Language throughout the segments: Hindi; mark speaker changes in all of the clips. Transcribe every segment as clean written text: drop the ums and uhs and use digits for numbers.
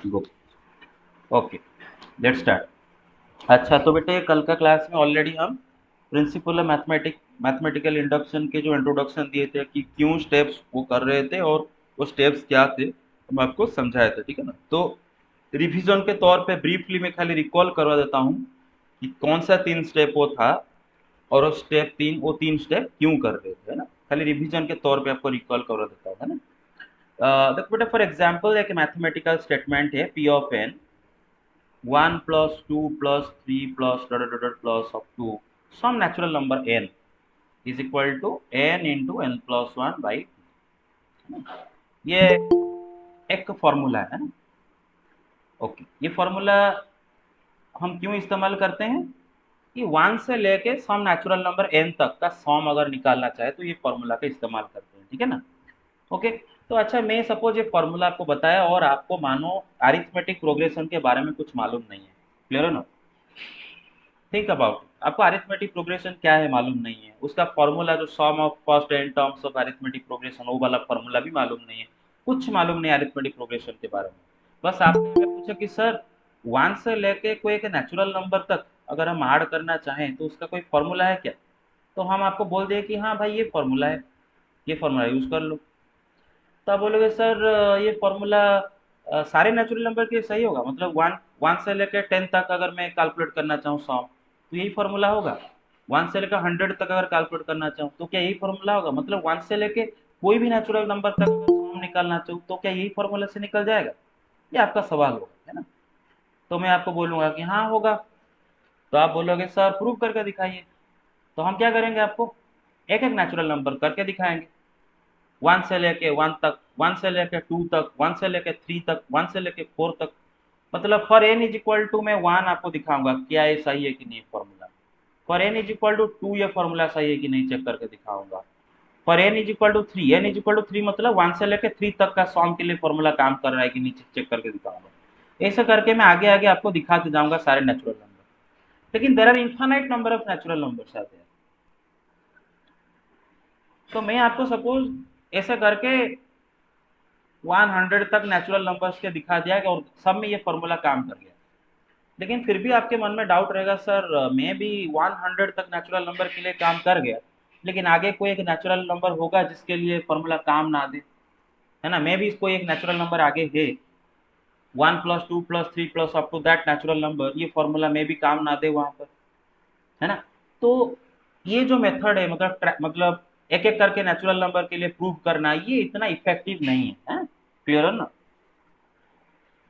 Speaker 1: गो। Okay, let's start. अच्छा, तो बेटे कल का क्लास में ऑलरेडी हम प्रिंसिपल ऑफ मैथमेटिकल इंडक्शन के जो इंट्रोडक्शन दिए थे कि क्यों स्टेप्स वो कर रहे थे और वो स्टेप्स क्या थे, हम आपको समझाए थे, ठीक है ना। तो रिवीजन के तौर पे ब्रीफली मैं खाली रिकॉल करवा देता हूँ कि कौन सा 3 स्टेप वो था और वो तीन स्टेप क्यों कर रहे थे, है ना। खाली रिवीजन के तौर पे आपको रिकॉल करवा देता हूँ, है ना। देखो बेटा, फॉर एग्जाम्पल एक मैथमेटिकल स्टेटमेंट है P of N 1 plus 2 plus 3 plus dot dot dot plus up to some natural number n is equal to n into n plus 1 by ये एक फॉर्मूला है ना। ओके, ये फॉर्मूला हम क्यों इस्तेमाल करते हैं कि 1 से लेके सम नेचुरल नंबर n तक का सम अगर निकालना चाहे तो ये फॉर्मूला का इस्तेमाल करते हैं, ठीक है ना। ओके, तो अच्छा मैं सपोज ये फॉर्मूला आपको बताया और आपको मानो अरिथमेटिक प्रोग्रेशन के बारे में कुछ मालूम नहीं है, क्लियर है ना। थिंक अबाउट, आपको अरिथमेटिक प्रोग्रेशन क्या है मालूम नहीं है, उसका फॉर्मूला जो sum of first N terms of arithmetic progression वो वाला फॉर्मूला भी मालूम नहीं है, कुछ मालूम नहीं अरिथमेटिक प्रोग्रेशन के बारे में। बस आपने हमें पूछा कि सर 1 से लेके कोई एक नेचुरल नंबर तक अगर हम ऐड करना चाहें तो उसका कोई फॉर्मूला है क्या, तो हम आपको बोल दें कि हाँ भाई ये फॉर्मूला है, ये फॉर्मूला यूज कर लो। तो आप बोलोगे सर ये फॉर्मूला सारे नेचुरल नंबर के लिए सही होगा, मतलब वन वन से लेकर 10 तक अगर मैं कैलकुलेट करना चाहूँ सॉम तो यही फॉर्मूला होगा। 1 से लेकर 100 तक अगर कैलकुलेट करना चाहूँ तो क्या यही फॉर्मूला होगा, मतलब 1 से लेकर कोई भी नेचुरल नंबर तक अगर सॉम निकालना चाहूँ तो क्या यही फॉर्मूला से निकल जाएगा, ये आपका सवाल होगा, है ना। तो मैं आपको बोलूंगा कि हाँ होगा। तो आप बोलोगे सर प्रूव करके दिखाइए। तो हम क्या करेंगे, आपको एक एक नेचुरल नंबर करके दिखाएंगे। 1 से लेके 1 तक, 1 से लेके 2 तक, 1 से लेके 3 तक, 1 से लेके 4 तक, मतलब for N is equal to मैं 1 आपको दिखाऊंगा क्या ये सही है कि नहीं formula. For N is equal to 2 ये फॉर्मूला सही है कि नहीं चेक करके दिखाऊंगा। For N is equal to 3, n is equal to 3 मतलब 1 से लेके 3 तक का सॉम के लिए फॉर्मूला काम कर रहा है कि नहीं चेक करके दिखाऊंगा। ऐसा करके मैं आगे आगे आपको दिखाते जाऊंगा सारे नेचुरल नंबर। लेकिन there are infinite number of natural numbers आते हैं। तो मैं आपको सपोज ऐसा करके 100 तक नेचुरल नंबर्स के दिखा दिया और सब में ये फॉर्मूला काम कर गया। लेकिन फिर भी आपके मन में डाउट रहेगा सर मैं भी 100 तक नेचुरल नंबर के लिए काम कर गया लेकिन आगे कोई एक नेचुरल नंबर होगा जिसके लिए फॉर्मूला काम ना दे, है ना। मे भी कोई एक नेचुरल नंबर आगे है 1 + 2 + 3 plus up to that natural number, ये फॉर्मूला में भी काम ना दे वहां पर, है ना। तो ये जो मेथड है मतलब एक एक करके नेचुरल नंबर के लिए प्रूव करना ये इतना इफेक्टिव नहीं है, क्लियर है ना।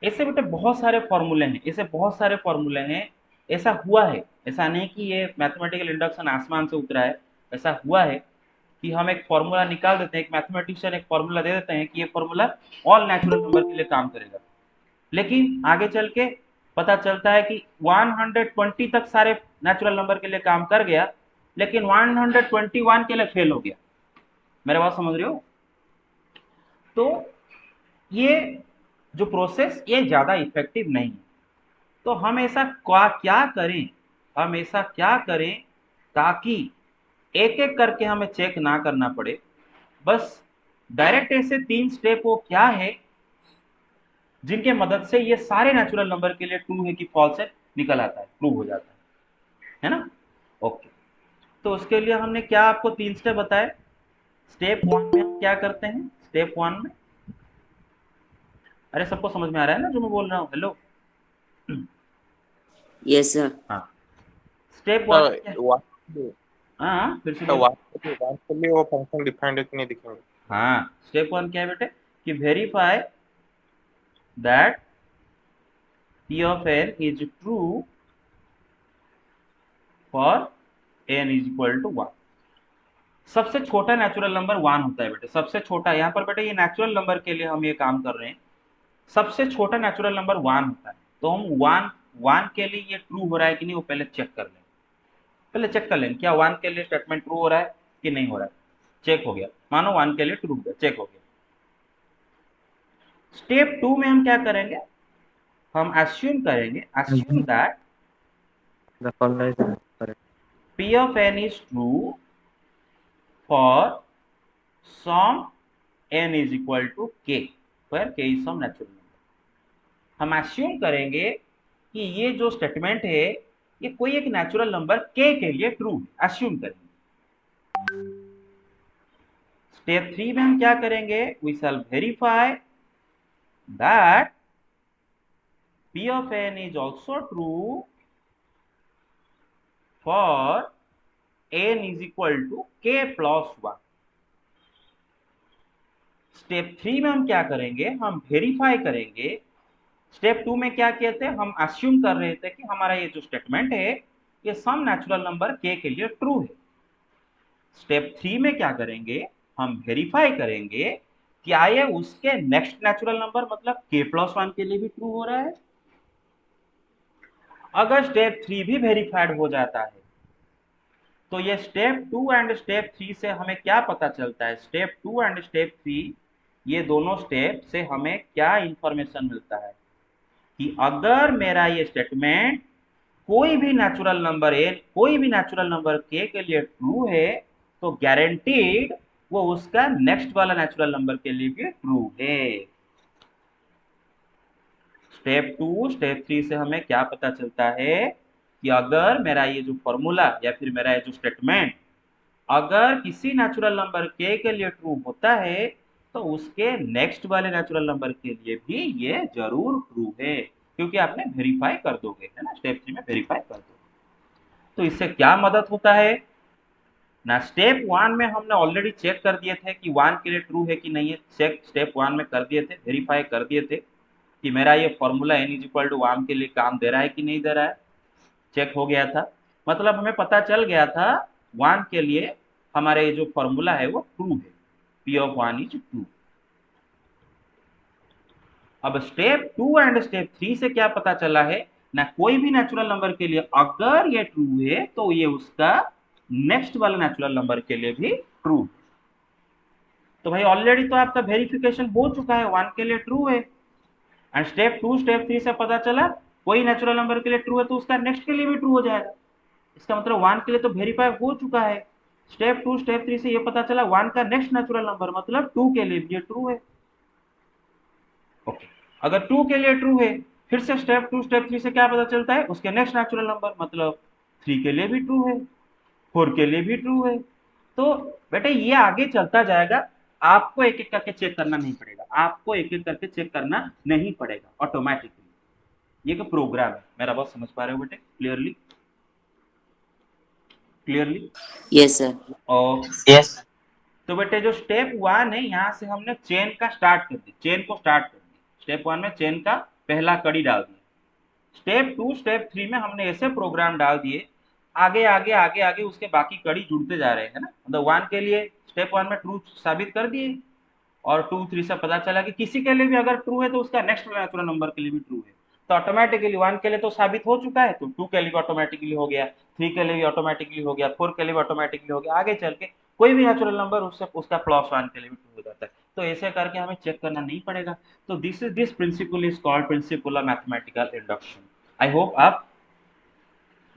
Speaker 1: ऐसे बेटे बहुत सारे फॉर्मूले हैं, ऐसे बहुत सारे फॉर्मूले हैं। ऐसा हुआ है, ऐसा नहीं कि ये मैथमेटिकल इंडक्शन आसमान से उतरा है। ऐसा हुआ है कि हम एक फॉर्मूला निकाल देते हैं, एक मैथमेटिशियन एक फॉर्मूला दे देते हैं कि ये फॉर्मूला ऑल नेचुरल नंबर के लिए काम करेगा। लेकिन आगे चल के पता चलता है कि 120 तक सारे नेचुरल नंबर के लिए काम कर गया लेकिन 121 के लिए फेल हो गया। मेरे बात समझ रहे हो। तो ये जो प्रोसेस ये ज्यादा इफेक्टिव नहीं है। तो हम ऐसा क्या करें, हम ऐसा क्या करें ताकि एक एक करके हमें चेक ना करना पड़े, बस डायरेक्ट ऐसे 3 स्टेप वो क्या है जिनके मदद से ये सारे नेचुरल नंबर के लिए ट्रू है कि फॉल्स है निकल आता है, प्रूव हो जाता है ना। ओके, तो उसके लिए हमने क्या आपको 3 स्टेप बताए। स्टेप 1 में हम क्या करते हैं, स्टेप 1 में, अरे सबको समझ में आ रहा है ना जो मैं बोल रहा हूँ, हेलो।
Speaker 2: Yes sir.
Speaker 1: हाँ, स्टेप 1
Speaker 3: तो
Speaker 1: में क्या,
Speaker 3: वन
Speaker 1: हाँ फिर से
Speaker 3: तो
Speaker 1: बोलो।
Speaker 3: वन के लिए वो फंक्शन डिफाइंड है कि नहीं दिखेंगे।
Speaker 1: हाँ, स्टेप 1 क्या है बेटे कि verify that p of n is true for n is equal to 1। सबसे छोटा नेचुरल नंबर 1 होता है बेटे, सबसे छोटा यहाँ पर बेटे ये नेचुरल नंबर के लिए हम ये काम कर रहे हैं। सबसे छोटा नेचुरल नंबर 1 होता है। तो हम 1 1 के लिए ये ट्रू हो रहा है कि नहीं वो पहले चेक कर लें। पहले चेक कर लें क्या 1 के लिए स्टेटमेंट ट्रू हो रहा है कि नहीं हो रहा है। चेक हो गया, मानो 1 के लिए ट्रू हो गया, चेक हो गया। स्टेप 2 में हम क्या करेंगे, हम assume that
Speaker 4: The formula is correct.
Speaker 1: p of n is true for sum n is equal to k, where k is some natural number। हम अस्यूम करेंगे कि ये जो स्टेटमेंट है ये कोई एक नेचुरल नंबर k के लिए ट्रू है, अस्यूम करेंगे। स्टेप 3 में हम क्या करेंगे, we shall verify that p of n is also true for n is equal to k plus 1। Step 3 में हम क्या करेंगे, हम वेरीफाई करेंगे। स्टेप 2 में क्या किए थे, हम अस्यूम कर रहे थे कि हमारा ये जो स्टेटमेंट है ये सम नेचुरल नंबर k के लिए ट्रू है। स्टेप 3 में क्या करेंगे, हम वेरीफाई करेंगे क्या ये उसके नेक्स्ट नेचुरल नंबर मतलब k+1 के लिए भी ट्रू हो रहा है। अगर स्टेप 3 भी वेरीफाइड हो जाता है तो ये स्टेप 2 एंड स्टेप 3 से हमें क्या पता चलता है, स्टेप 2 एंड स्टेप 3 ये दोनों स्टेप से हमें क्या इंफॉर्मेशन मिलता है कि अगर मेरा ये स्टेटमेंट कोई भी नेचुरल नंबर n कोई भी नेचुरल नंबर k के लिए ट्रू है तो गारंटीड वो उसका नेक्स्ट वाला नेचुरल नंबर के लिए भी ट्रू है। स्टेप 2 स्टेप 3 से हमें क्या पता चलता है कि अगर मेरा ये जो फॉर्मूला या फिर मेरा ये जो स्टेटमेंट अगर किसी नेचुरल नंबर k के लिए ट्रू होता है तो उसके नेक्स्ट वाले नेचुरल नंबर के लिए भी ये जरूर ट्रू है, क्योंकि आपने वेरीफाई कर दोगे, है ना, स्टेप 3 में वेरीफाई कर दोगे। तो इससे क्या मदद होता है ना, स्टेप 1 में हमने ऑलरेडी चेक कर दिए थे कि 1 के लिए ट्रू है कि नहीं है, चेक स्टेप 1 में कर दिए थे, वेरीफाई कर दिए थे कि मेरा ये formula n is equal to 1 के लिए काम दे रहा है कि नहीं दे रहा है, चेक हो गया था। मतलब हमें पता चल गया था 1 के लिए हमारे ये जो फॉर्मूला है वो ट्रू है, p ऑफ 1 इज ट्रू। अब स्टेप 2 एंड स्टेप 3 से क्या पता चला है ना, कोई भी नेचुरल नंबर के लिए अगर ये ट्रू है तो ये उसका नेक्स्ट वाले नेचुरल नंबर के लिए भी ट्रू। तो भाई ऑलरेडी तो आपका वेरिफिकेशन हो चुका है, 1 के लिए ट्रू है। एंड स्टेप 2 स्टेप 3 से पता चला कोई नेचुरल नंबर के लिए ट्रू है तो उसका नेक्स्ट के लिए भी ट्रू हो जाएगा। इसका मतलब 1 के लिए तो वेरीफाई हो चुका है। स्टेप 2 स्टेप 3 से ये पता चला 1 का नेक्स्ट नेचुरल नंबर मतलब 2 के लिए भी ये ट्रू है। ओके, अगर 2 के लिए ट्रू है फिर से स्टेप 2 स्टेप 3 से क्या पता चलता है, उसके नेक्स्ट नेचुरल नंबर मतलब 3 के लिए भी ट्रू है, 4 के लिए भी ट्रू है। तो बेटा ये आगे चलता जाएगा, आपको एक एक करके चेक करना नहीं पड़ेगा, आपको एक एक करके चेक करना नहीं पड़ेगा, ऑटोमेटिकली। ये एक प्रोग्राम है, मेरा बात समझ पा रहे हो बेटे, क्लियरली क्लियरली?
Speaker 2: Yes sir.
Speaker 1: और
Speaker 3: यस
Speaker 1: तो बेटे जो स्टेप 1 है यहाँ से हमने चेन का स्टार्ट कर दी, चेन को स्टार्ट कर दी। स्टेप 1 में चेन का पहला कड़ी डाल दिया। स्टेप 2 स्टेप 3 में हमने ऐसे प्रोग्राम डाल दिए, आगे आगे आगे आगे उसके बाकी कड़ी जुड़ते जा रहे हैं ना। मतलब 1 के लिए स्टेप 1 में ट्रू साबित कर दिए और 2 3 से पता चला कि किसी के लिए भी अगर ट्रू है तो उसका नेक्स्ट नेचुरल नंबर के लिए भी ट्रू है। तो ऑटोमेटिकली 1 के लिए तो साबित हो चुका है, तो 2 के लिए भी ऑटोमेटिकली हो गया, 3 के लिए भी ऑटोमेटिकली हो गया, 4 के लिए भी ऑटोमेटिकली हो गया। आगे चल के कोई भी नेचुरल नंबर उससे उसका +1 के लिए भी ट्रू हो जाता है। तो ऐसे करके हमें चेक करना नहीं पड़ेगा। तो this principle is called principal of mathematical induction. I hope आप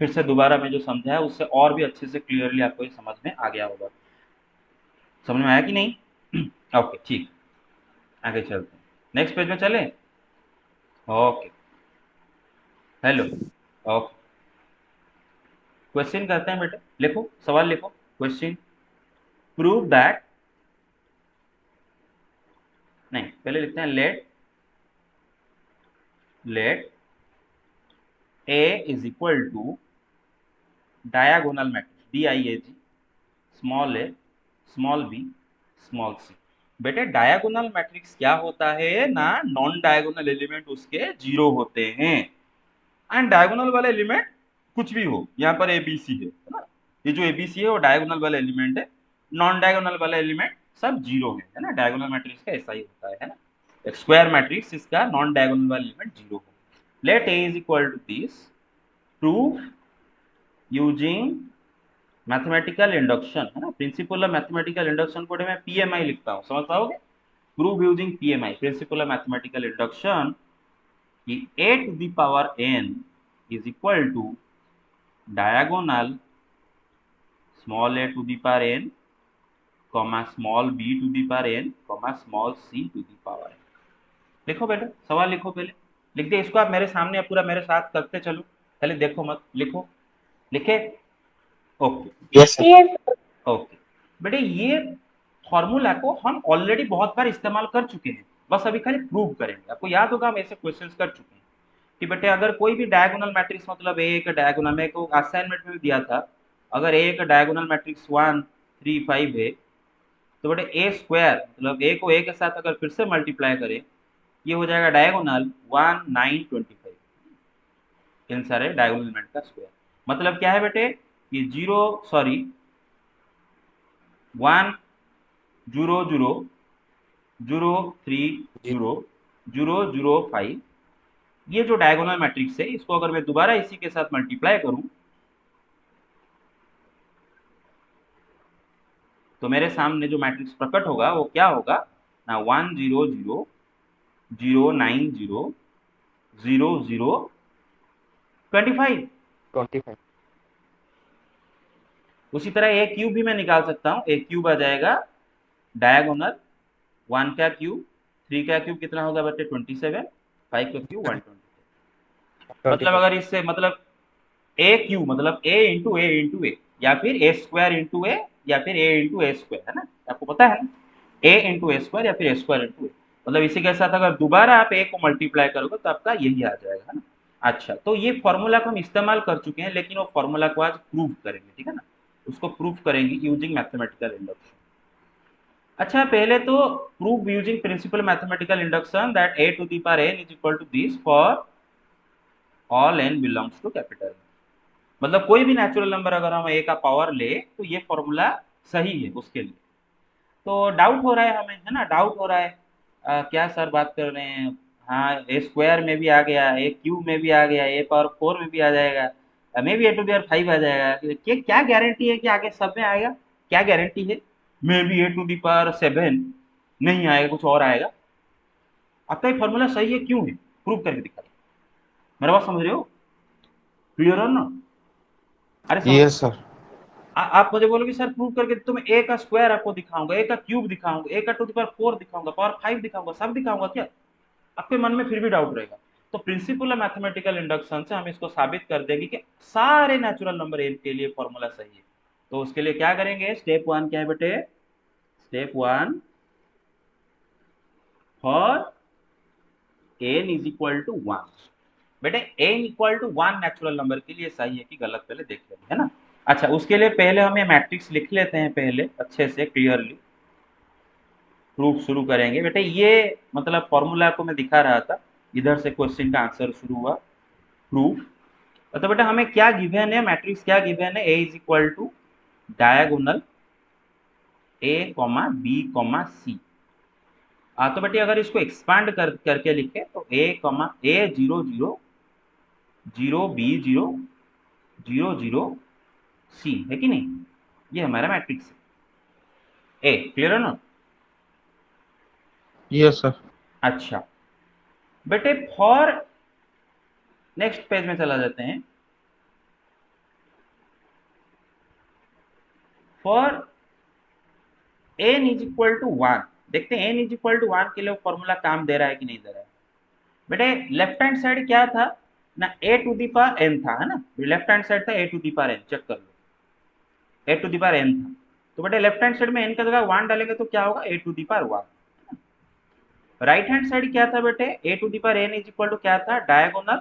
Speaker 1: फिर से दोबारा मैं जो समझाया उससे और भी अच्छे से क्लियरली आपको ये समझ में आ गया होगा। समझ में आया कि नहीं? ओके ठीक, आगे चलते हैं, नेक्स्ट पेज में चले। ओके हेलो, ओके क्वेश्चन करते हैं बेटे, लिखो सवाल लिखो। क्वेश्चन, प्रूव दैट, नहीं पहले लिखते हैं let A is equal to diagonal matrix DIAG small a small b small c। बेटे डायगोनल मैट्रिक्स क्या होता है ना, नॉन डायगोनल एलिमेंट उसके 0 होते हैं एंड डायगोनल वाला एलिमेंट कुछ भी हो, यहाँ पर ABC है ना, ये जो ABC है वो डायगोनल वाला एलिमेंट है, नॉन डायगोनल वाला एलिमेंट सब 0 है ना। डायगोनल मैट्रिक्स का ऐसा ही होता है ना, एक स्क्वायर मैट्रिक्स इसका नॉन डायगोनल वाला एलिमेंट 0 हो। Let A is equal to this, proof using mathematical induction, है ना, प्रिंसिपल ऑफ मैथमेटिकल इंडक्शन को मैं PMI लिखता हूँ, समझ पाओगे? Proof using PMI, principal of mathematical induction, कि A to the power n is equal to diagonal small a to the power n, comma small b to the power n, comma small c to the power n। लिखो बेटा, सवाल लिखो पहले। लिख दे इसको, आप मेरे सामने आप पूरा मेरे साथ करते चलो, पहले देखो मत, लिखो, लिखे, ओके
Speaker 3: यस सर।
Speaker 1: ओके। बेटे ये फॉर्मूला को हम ऑलरेडी बहुत बार इस्तेमाल कर चुके हैं, बस अभी खाली प्रूव करेंगे। आपको याद होगा हम ऐसे क्वेश्चंस कर चुके हैं कि बेटे अगर कोई भी डायगोनल मैट्रिक्स, मतलब ए का डायगोनल, मेरे को असाइनमेंट में भी दिया था, अगर ए का डायगोनल मैट्रिक्स 1 3 5 है, तो बेटे ए स्क्वायर मतलब ए को ए के साथ अगर फिर से मल्टीप्लाई करें, ये हो जाएगा डायगोनल 1 9 25, इन सारे डायगोनल एलिमेंट का स्क्वायर। मतलब क्या है बेटे, ये 0 सॉरी 1 0 0 0 3 0 0 0 5, ये जो डायगोनल मैट्रिक्स है इसको अगर मैं दोबारा इसी के साथ मल्टीप्लाई करूं, तो मेरे सामने जो मैट्रिक्स प्रकट होगा वो क्या होगा ना, 1 0 0 0 9 0 0 0 25।
Speaker 3: 25।
Speaker 1: उसी तरह ए क्यूब भी मैं निकाल सकता हूँ, ए क्यूब आ जाएगा डायगोनल 1 का क्यूब 3 का क्यूब कितना होगा बच्चे 27, 5 का क्यूब 120। मतलब
Speaker 3: 25।
Speaker 1: अगर इससे मतलब ए क्यू मतलब ए, या फिर ए स्क्वायर इंटू ए, या फिर ए इंटू ए स्क्वायर, है ना, आपको पता है ना, ए इंटू ए स्क्वायर या फिर ए स्क्वायर इंटू ए। मतलब इसी के साथ अगर दोबारा आप ए को मल्टीप्लाई करोगे तो आपका यही आ जाएगा, है ना। अच्छा, तो ये फॉर्मूला को हम इस्तेमाल कर चुके हैं, लेकिन वो फॉर्मूला को आज प्रूव करेंगे, ठीक है ना, उसको प्रूव करेंगे यूजिंग मैथमेटिकल इंडक्शन। अच्छा, पहले तो prove using principle mathematical induction that a to the power n is equal to this for all n belongs to capital. मतलब कोई भी नेचुरल नंबर अगर हम a का पावर ले तो ये फॉर्मूला सही है उसके लिए। तो डाउट हो रहा है हमें, है ना, डाउट हो रहा है, क्या सर बात कर रहे हैं, हाँ ए स्क्वायर में भी आ गया, ए क्यूब में भी आ गया, ए पावर 4 में भी आ जाएगा, मे भी ए टू दी पावर 5 आ जाएगा, क्या गारंटी है कि आगे सब में आएगा, क्या गारंटी है मे भी ए टू दी पावर 7 नहीं आएगा, कुछ और आएगा। आपका ये फॉर्मूला सही है क्यों है, प्रूव करके दिखा दो। मेरा बात समझ रहे हो, क्लियर हो ना, अरे समझ,
Speaker 3: यस सर।
Speaker 1: आप मुझे बोलोगे सर प्रूव करके तो मैं ए का स्क्वायर आपको दिखाऊंगा, ए का क्यूब दिखाऊंगा, ए का टू द पावर 4 दिखाऊंगा, पावर 5 दिखाऊंगा, सब दिखाऊंगा, क्या आपके मन में फिर भी डाउट रहेगा। तो प्रिंसिपल ऑफ मैथमेटिकल इंडक्शन से हम इसको साबित कर देंगे कि सारे नेचुरल नंबर एन के लिए फॉर्मूला सही है। तो उसके लिए क्या करेंगे, स्टेप 1 क्या है बेटे, step 1 for N is equal to 1। बेटे n equal to 1 natural number के लिए सही है कि गलत पहले देख लेंगे, है ना। अच्छा, उसके लिए पहले हम ये मैट्रिक्स लिख लेते हैं पहले अच्छे से क्लियरली, प्रूफ शुरू करेंगे। बेटे ये मतलब फॉर्मूला को मैं दिखा रहा था, इधर से क्वेश्चन का आंसर शुरू हुआ, प्रूफ। तो बेटा हमें क्या गिवन है, मैट्रिक्स क्या गिवन है, A is equal to diagonal A comma B comma C. तो बेटे अगर इसको एक्सपांड करके लिखे तो ए कॉमा ए 0 0 0 बी 0 0 0 सी, है कि नहीं, ये हमारा मैट्रिक्स है, ए क्लियर है ना।
Speaker 3: Yes sir.
Speaker 1: अच्छा बेटे फॉर, नेक्स्ट पेज में चला जाते हैं, for N is equal to 1, देखते हैं एन इज इक्वल टू 1 के लिए फॉर्मूला काम दे रहा है कि नहीं दे रहा है। बेटे लेफ्ट हैंड साइड क्या था ना, ए टू दी पावर एन था, है ना, लेफ्ट हैंड साइड था A to the power N, check कर लो, A to the power N था। तो बेटे लेफ्ट हैंड साइड में एन का जगह 1 डालेंगे तो क्या होगा, A to the power 1। Right hand side क्या था बेटे, A to the power N is equal to क्या था, diagonal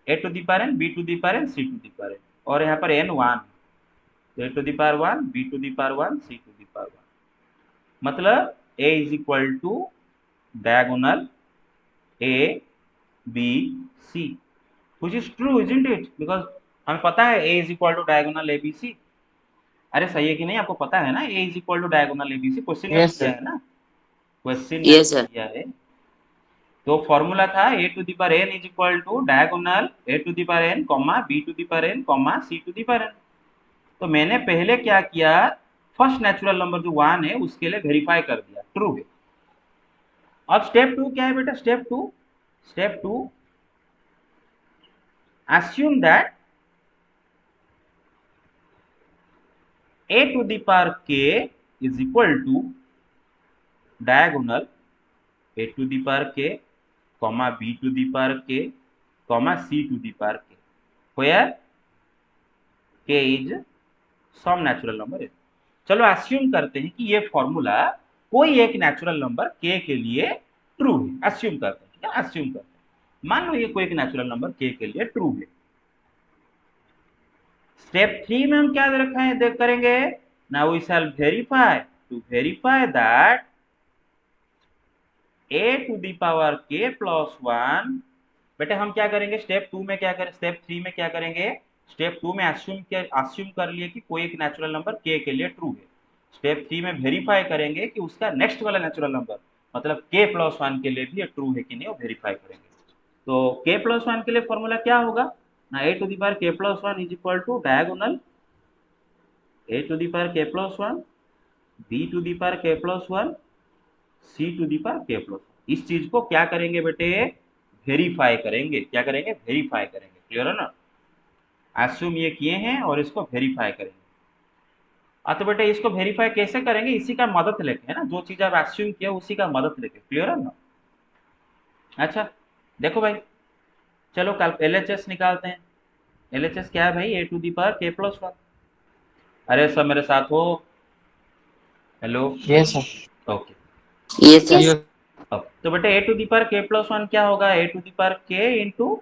Speaker 1: A to the power N B to the power N C to the power N, और यहाँ पर एन 1, तो A to the power 1 B to the power 1 C to the power 1, मतलब a is equal to diagonal a b c, which is true isn't it, because हमें पता है a is equal to diagonal a b c। अरे सही है कि नहीं, आपको पता है ना a is equal to diagonal a b c, question में भी
Speaker 3: यस
Speaker 1: दिया
Speaker 3: सर।
Speaker 1: है ना, क्वेश्चन में
Speaker 2: यस
Speaker 1: भी
Speaker 2: सर।
Speaker 1: दिया है। तो फॉर्मूला था a to the power n is equal to diagonal a to the power n comma b to the power n comma c to the power n। तो मैंने पहले क्या किया, फर्स्ट नेचुरल नंबर जो 1 है उसके लिए वेरीफाई कर दिया ट्रू है। अब स्टेप 2 क्या है बेटा, step two assume that a to the power k is equal to diagonal a to the power k comma B to the power K comma C to the power K, where K is some natural number. चलो अस्यूम करते हैं कि ये फॉर्मूला कोई एक नेचुरल नंबर के लिए ट्रू है, अस्यूम करते हैं, ठीक है, अस्यूम करते हैं, मान लो ये कोई एक नेचुरल नंबर के लिए ट्रू है। स्टेप 3 में हम क्या दे रखा है देख करेंगे, now we shall verify, to verify that a to the power k plus 1। बेटे हम क्या करेंगे स्टेप 2 में, क्या करें स्टेप 3 में क्या करेंगे, स्टेप 2 में अस्यूम कर लिए कि कोई एक नेचुरल नंबर k के लिए ट्रू है। स्टेप 3 में वेरीफाई करेंगे कि उसका नेक्स्ट वाला नेचुरल नंबर मतलब k प्लस 1 के लिए भी ये ट्रू है कि नहीं, वो वेरीफाई करेंगे। तो k प्लस 1 के लिए फॉर्मूला क्या होगा ना, a to the power k plus 1 is equal to diagonal a to the power k plus 1 b to the power k plus 1 c to the power k plus 1। इस चीज को क्या करेंगे बेटे, वेरीफाई करेंगे, क्या करेंगे वेरीफाई करेंगे, क्लियर है ना। अस्यूम ये किए हैं और इसको वेरीफाई करेंगे। तो बेटे इसको वेरीफाई कैसे करेंगे, इसी का मदद लेके, है ना, जो चीज आप अस्यूम किया उसी का मदद लेके, क्लियर है ना। अच्छा देखो भाई, चलो कल LHS निकालते हैं। LHS क्या है भाई, a to the power k plus 1। अरे सब मेरे साथ हो, hello,
Speaker 3: yes sir.
Speaker 1: Okay,
Speaker 2: yes sir.
Speaker 1: अब तो बेटे a to the power k plus 1 क्या होगा, a to the power k into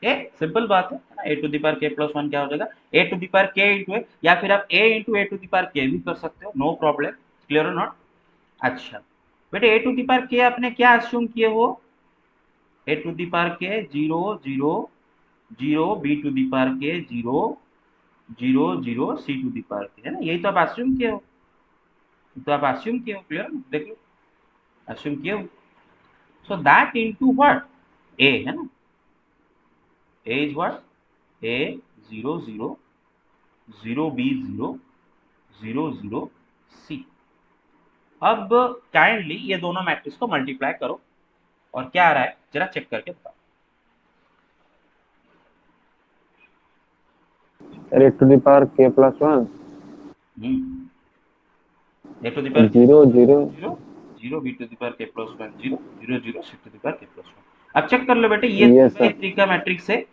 Speaker 1: A, simple बात है ना, ए टू दी पावर के प्लस 1 क्या हो जाएगा, ए टू दी पावर के इंटू ए, या फिर आप A into A to the power के भी कर सकते हो, नो प्रॉब्लम, क्लियर और नॉट। अच्छा बेटे ए टू दी पावर के आपने क्या अस्यूम किए हो, ए टू दी पावर के 0 0 0, बी टू दी पावर के 0 0 0, सी टू दी पावर के, है ना, यही तो आप अस्यूम किए हो, तो आप अस्यूम किए हो, क्लियर, देख लो अस्यूम किए हो। So that into what, A, है ना, A is what, A 0 0 0 b 0 0 0 c। अब काइंडली ये दोनों मैट्रिक्स को मल्टीप्लाई करो और क्या आ रहा है जरा चेक करके बताओ।
Speaker 3: A to the power k plus 1
Speaker 1: A to the power
Speaker 3: 0 0
Speaker 1: 0 0, B to the power के plus 1 0 0 0, C to the power के प्लस 1। अब चेक कर लो बेटे, ये
Speaker 3: Yes,
Speaker 1: 3/3 का मैट्रिक्स है,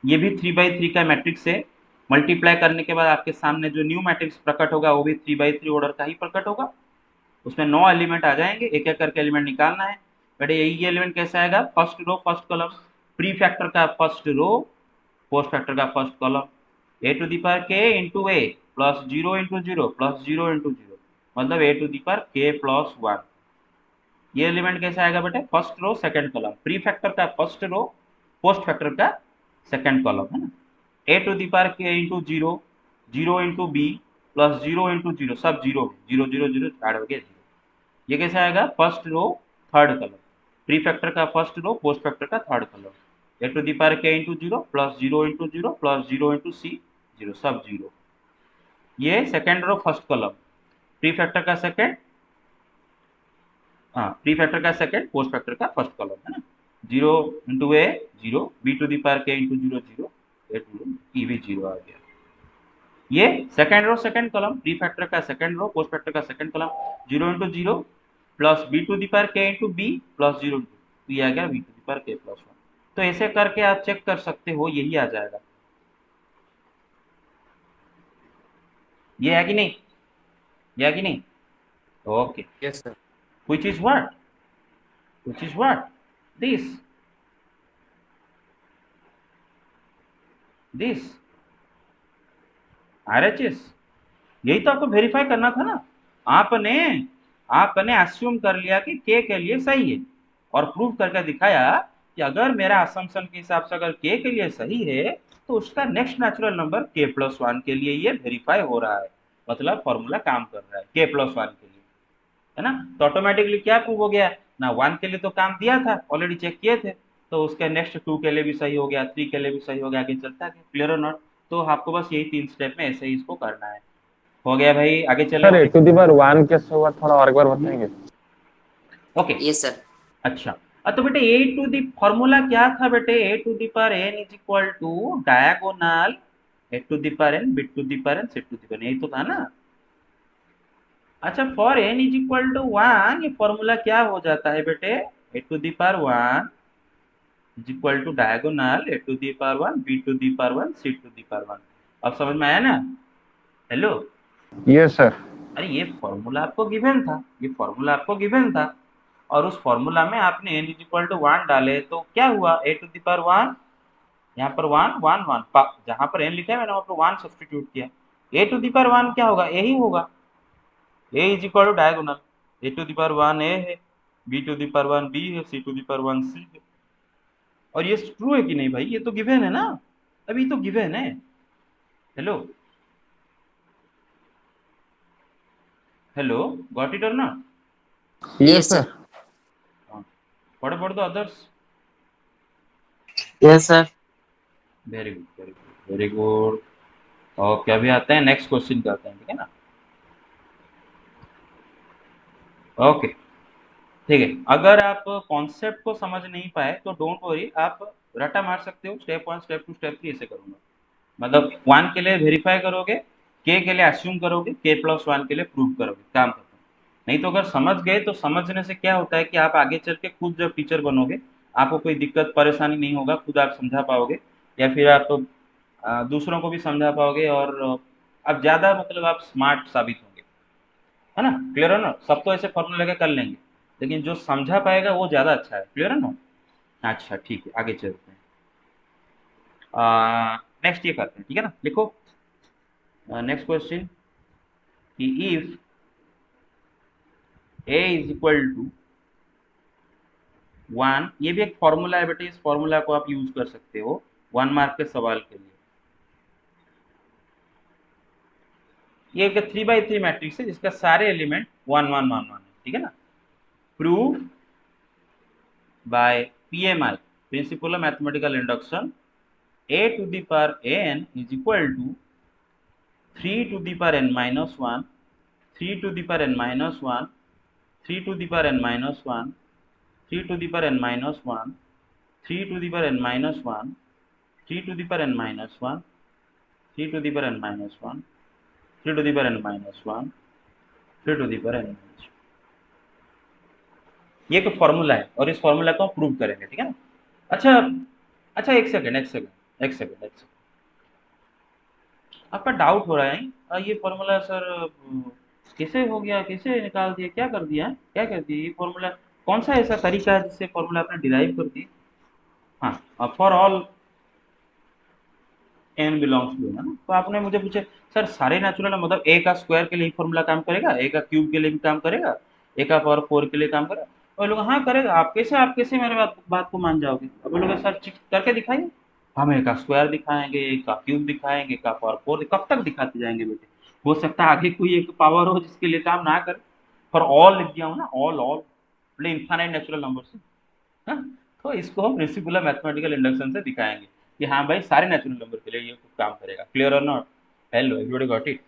Speaker 1: ये भी 3/3 का मैट्रिक्स है। मल्टीप्लाई करने के बाद आपके सामने जो न्यू मैट्रिक्स प्रकट होगा वो भी 3/3 ऑर्डर का ही प्रकट होगा, उसमें 9 एलिमेंट आ जाएंगे, एक एक करके एलिमेंट निकालना है। बेटे यही एलिमेंट कैसे आएगा, first row first column, pre factor का फर्स्ट रो, पोस्ट फैक्टर का first column, A to the power के into a plus 0 into 0 plus 0 into 0, मतलब ए टू दी पावर के प्लस 1। ये एलिमेंट कैसे आएगा बेटे, first row second column, pre factor का फर्स्ट रो, पोस्ट फैक्टर का सेकंड कॉलम, है ना। ए टू दी पावर के into 0 0 into b plus 0 into 0, सब 0 0 0 0 ऐड हो गया 0। ये कैसे आएगा, first row third column, pre factor का फर्स्ट रो, पोस्ट फैक्टर का third column, A to the power के into 0 plus 0 into 0 plus 0 into C 0, सब 0। ये second row first column, pre factor का सेकंड, हाँ प्री फैक्टर का सेकंड, पोस्ट फैक्टर का फर्स्ट कॉलम, है ना। 0 into A 0, B to the power के इंटू 0 0, ए टू ई भी 0 आ गया। ये second row second column, pre factor का सेकंड रो, पोस्ट फैक्टर का second column, 0 into 0 plus b to the power के इंटू बी प्लस 0, तो ये आ गया बी टू दी पावर के प्लस 1। तो ऐसे करके आप चेक कर सकते हो, यही आ जाएगा, ये है कि नहीं, ये है कि नहीं, okay.
Speaker 4: Yes sir.
Speaker 1: which is what, which is what, this this RHS, यही तो आपको वेरीफाई करना था ना। आपने आपने अस्यूम कर लिया कि के लिए सही है और प्रूव करके दिखाया कि अगर मेरा असम्पशन के हिसाब से अगर के लिए सही है तो उसका नेक्स्ट नेचुरल नंबर के प्लस 1 के लिए ये वेरीफाई हो रहा है, मतलब फॉर्मूला काम कर रहा है के प्लस 1 के लिए, है ना। तो ऑटोमेटिकली क्या प्रूव हो गया ना, 1 के लिए तो काम दिया था, ऑलरेडी चेक किए थे, तो उसके नेक्स्ट 2 के लिए भी सही हो गया, 3 के लिए भी सही हो गया, आगे चलता है, क्लियर और नॉट। तो आपको बस यही 3 स्टेप में ऐसे ही इसको करना है। हो गया भाई, आगे चले।
Speaker 3: Sir a to the power 1 कैसे होगा, थोड़ा और एक बार बताएंगे।
Speaker 1: Okay
Speaker 2: yes sir.
Speaker 1: अच्छा, तो बेटे ए टू दी फॉर्मूला क्या था बेटे, A to the power N is equal to diagonal A to the power N, B to the power N, C to the power N, यही तो था ना। अच्छा for N is equal to 1 ये फॉर्मूला क्या हो जाता है बेटे, A to the power 1 is equal to diagonal A to the power 1 B to the power 1 C to the power 1। अब समझ में आया ना? Hello,
Speaker 3: yes sir.
Speaker 1: अरे ये फॉर्मूला आपको गिवन था, ये फॉर्मूला आपको गिवन था, और उस फॉर्मूला में आपने n इज इक्वल टू 1 डाले तो क्या हुआ, ए टू द पावर 1, यहाँ पर 1 1 1, जहां पर n लिखा है मैंने वहां पर 1 सब्स्टिट्यूट किया, ए टू द पावर 1 क्या होगा, यही होगा, a is equal to diagonal, A to the power 1 a है, b to the power 1 b है, c to the power 1 c है। और ये ट्रू है कि नहीं भाई, ये तो गिवन है ना, अभी तो गिवन है। हेलो हेलो, गॉट इट और not?
Speaker 3: Yes sir.
Speaker 1: What the others?
Speaker 4: Yes sir.
Speaker 1: Very good very good very good. Okay, अभी आते हैं नेक्स्ट क्वेश्चन पे आते हैं, ठीक है ना? ओके, ठीक है। अगर आप कॉन्सेप्ट को समझ नहीं पाए तो डोंट वरी, आप रटा मार सकते हो, स्टेप 1 स्टेप 2 स्टेप 3 ऐसे करूंगा। मतलब 1 के लिए वेरीफाई करोगे, के लिए अस्यूम करोगे, के प्लस 1 के लिए प्रूव करोगे, काम खत्म। नहीं तो अगर समझ गए तो समझने से क्या होता है कि आप आगे चल के खुद जब टीचर बनोगे आपको कोई दिक्कत परेशानी नहीं होगा, खुद आप समझा पाओगे, या फिर आप दूसरों को भी समझा पाओगे, और आप ज़्यादा मतलब आप स्मार्ट साबित होंगे, है ना? क्लियर है ना? सब तो ऐसे फॉर्मूला लगा कर लेंगे, लेकिन जो समझा पाएगा वो ज़्यादा अच्छा है। क्लियर है ना? अच्छा ठीक है, आगे चलते हैं। नेक्स्ट ये करते हैं, ठीक है ना? लिखो नेक्स्ट क्वेश्चन कि if a is equal to 1, ये भी एक फॉर्मूला है बेटे, इस फॉर्मूला को आप यूज कर सकते हो 1 मार्क के सवाल के लिए। ये एक 3x3 मैट्रिक्स है जिसका सारे एलिमेंट 1 1 1 1 है, ठीक है ना? Prove by PMI, principal of mathematical induction, a to the power n is equal to 3 to the power n minus 1, 3 to the power n minus 1, 3 to the power n minus 1, 3 to the power n minus 1, 3 to the power n minus 1, 3 to the power n minus 1, 3 to the power n minus 1, 3 to the power n minus 1, 3 to the power n minus 1। ये एक फॉर्मूला है और इस फॉर्मूला को हम प्रूव करेंगे, ठीक है ना? अच्छा अच्छा, एक सेकंड एक सेकंड एक सेकंड एक सेकंड, आपका डाउट हो रहा है ये फॉर्मूला सर कैसे हो गया, कैसे निकाल दिया, क्या कर दिया, क्या कर दिया, ये फॉर्मूला कौन सा ऐसा तरीका है जिससे फॉर्मूला आपने डिराइव कर दिया? हाँ, for all n belongs to, है ना? तो आपने मुझे पूछे सर सारे नेचुरल मतलब ए का स्क्वायर के लिए फॉर्मूला काम करेगा, ए का क्यूब के लिए भी काम करेगा, ए का पावर 4 के लिए काम करेगा? और लोग हाँ करेगा। आप कैसे मेरे बात को मान जाओगे? अब बोलोगे सर चेक करके दिखाइए। हम ए का स्क्वायर दिखाएंगे, ए का क्यूब दिखाएंगे, ए का पावर 4, कब तक दिखाते जाएंगे बेटे? हो सकता है आगे कोई एक पावर हो जिसके लिए काम ना करे। फॉर ऑल लिख दिया हूँ ना, ऑल ऑल मतलब इनफाइनाइट नेचुरल नंबर से। हाँ, तो इसको हम प्रिंसिपल ऑफ मैथमेटिकल इंडक्शन से दिखाएंगे कि हाँ भाई सारे नेचुरल नंबर के लिए ये काम करेगा। क्लियर और not? Hello everybody, got it?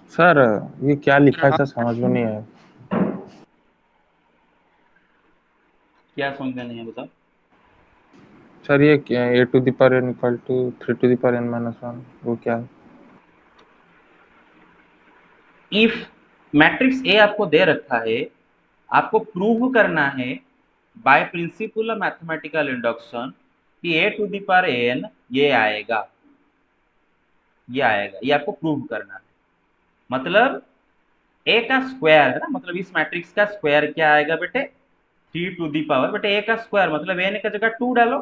Speaker 3: Sir ये क्या लिखा है सर, समझ में नहीं आया।
Speaker 1: क्या समझ में नहीं है बताओ?
Speaker 3: सर ये क्या है, A to the power n equal to 3 to the power n minus 1, वो क्या है?
Speaker 1: इफ मैट्रिक्स ए आपको दे रखा है, आपको प्रूव करना है by principle of mathematical induction कि a to the power n ये आएगा, ये आएगा, ये आपको प्रूव करना है। मतलब ए का स्क्वायर है ना, मतलब इस मैट्रिक्स का स्क्वायर क्या आएगा बेटे? 3 टू दी पावर, बेटे ए का स्क्वायर मतलब एन का जगह 2 डालो,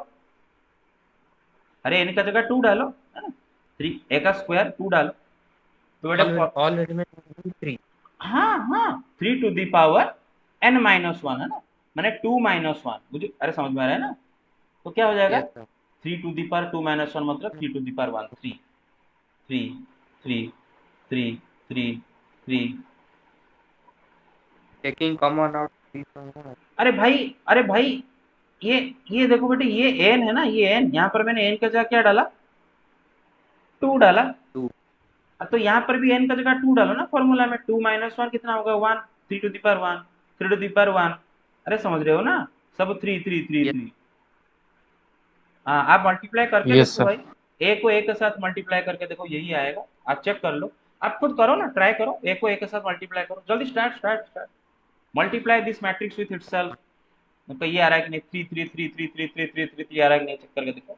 Speaker 1: अरे एन का जगह 2 डालो, है ना? 3 ए का स्क्वायर 2 डालो तो बेटा
Speaker 4: ऑलरेडी में 3।
Speaker 1: हाँ हाँ, 3 to the power n minus 1 है ना, मैंने 2 माइनस 1, मुझे अरे समझ में आ रहा है ना? तो क्या हो जाएगा?
Speaker 4: Yes sir.
Speaker 1: 3 to the power 2 minus 1 मतलब 3 to the power 1, 3 3 3 3 3 3।
Speaker 4: Taking common out 3।
Speaker 1: अरे भाई ये देखो बेटे, ये n है ना, ये n, यहाँ पर मैंने n का जगह क्या डाला? 2 डाला।
Speaker 4: 2।
Speaker 1: तो यहाँ पर भी n का जगह 2 डालो ना फॉर्मूला में। 2 माइनस 1 कितना होगा? 1, 3 to the power 1, 3 to the power 1। अरे समझ रहे हो ना? सब 3 3 3
Speaker 4: यस
Speaker 1: 3। हाँ, आप मल्टीप्लाई करके
Speaker 3: यस
Speaker 1: देखो
Speaker 3: सर।
Speaker 1: भाई, ए को ए के साथ मल्टीप्लाई करके देखो, यही आएगा। आप चेक कर लो, आप खुद करो ना, ट्राई करो, ए को ए के साथ मल्टीप्लाई करो, जल्दी start start start. Multiply this matrix with itself, तो ये आ रहा है कि नहीं, 3 आ रहा है कि नहीं, चेक करके देखो,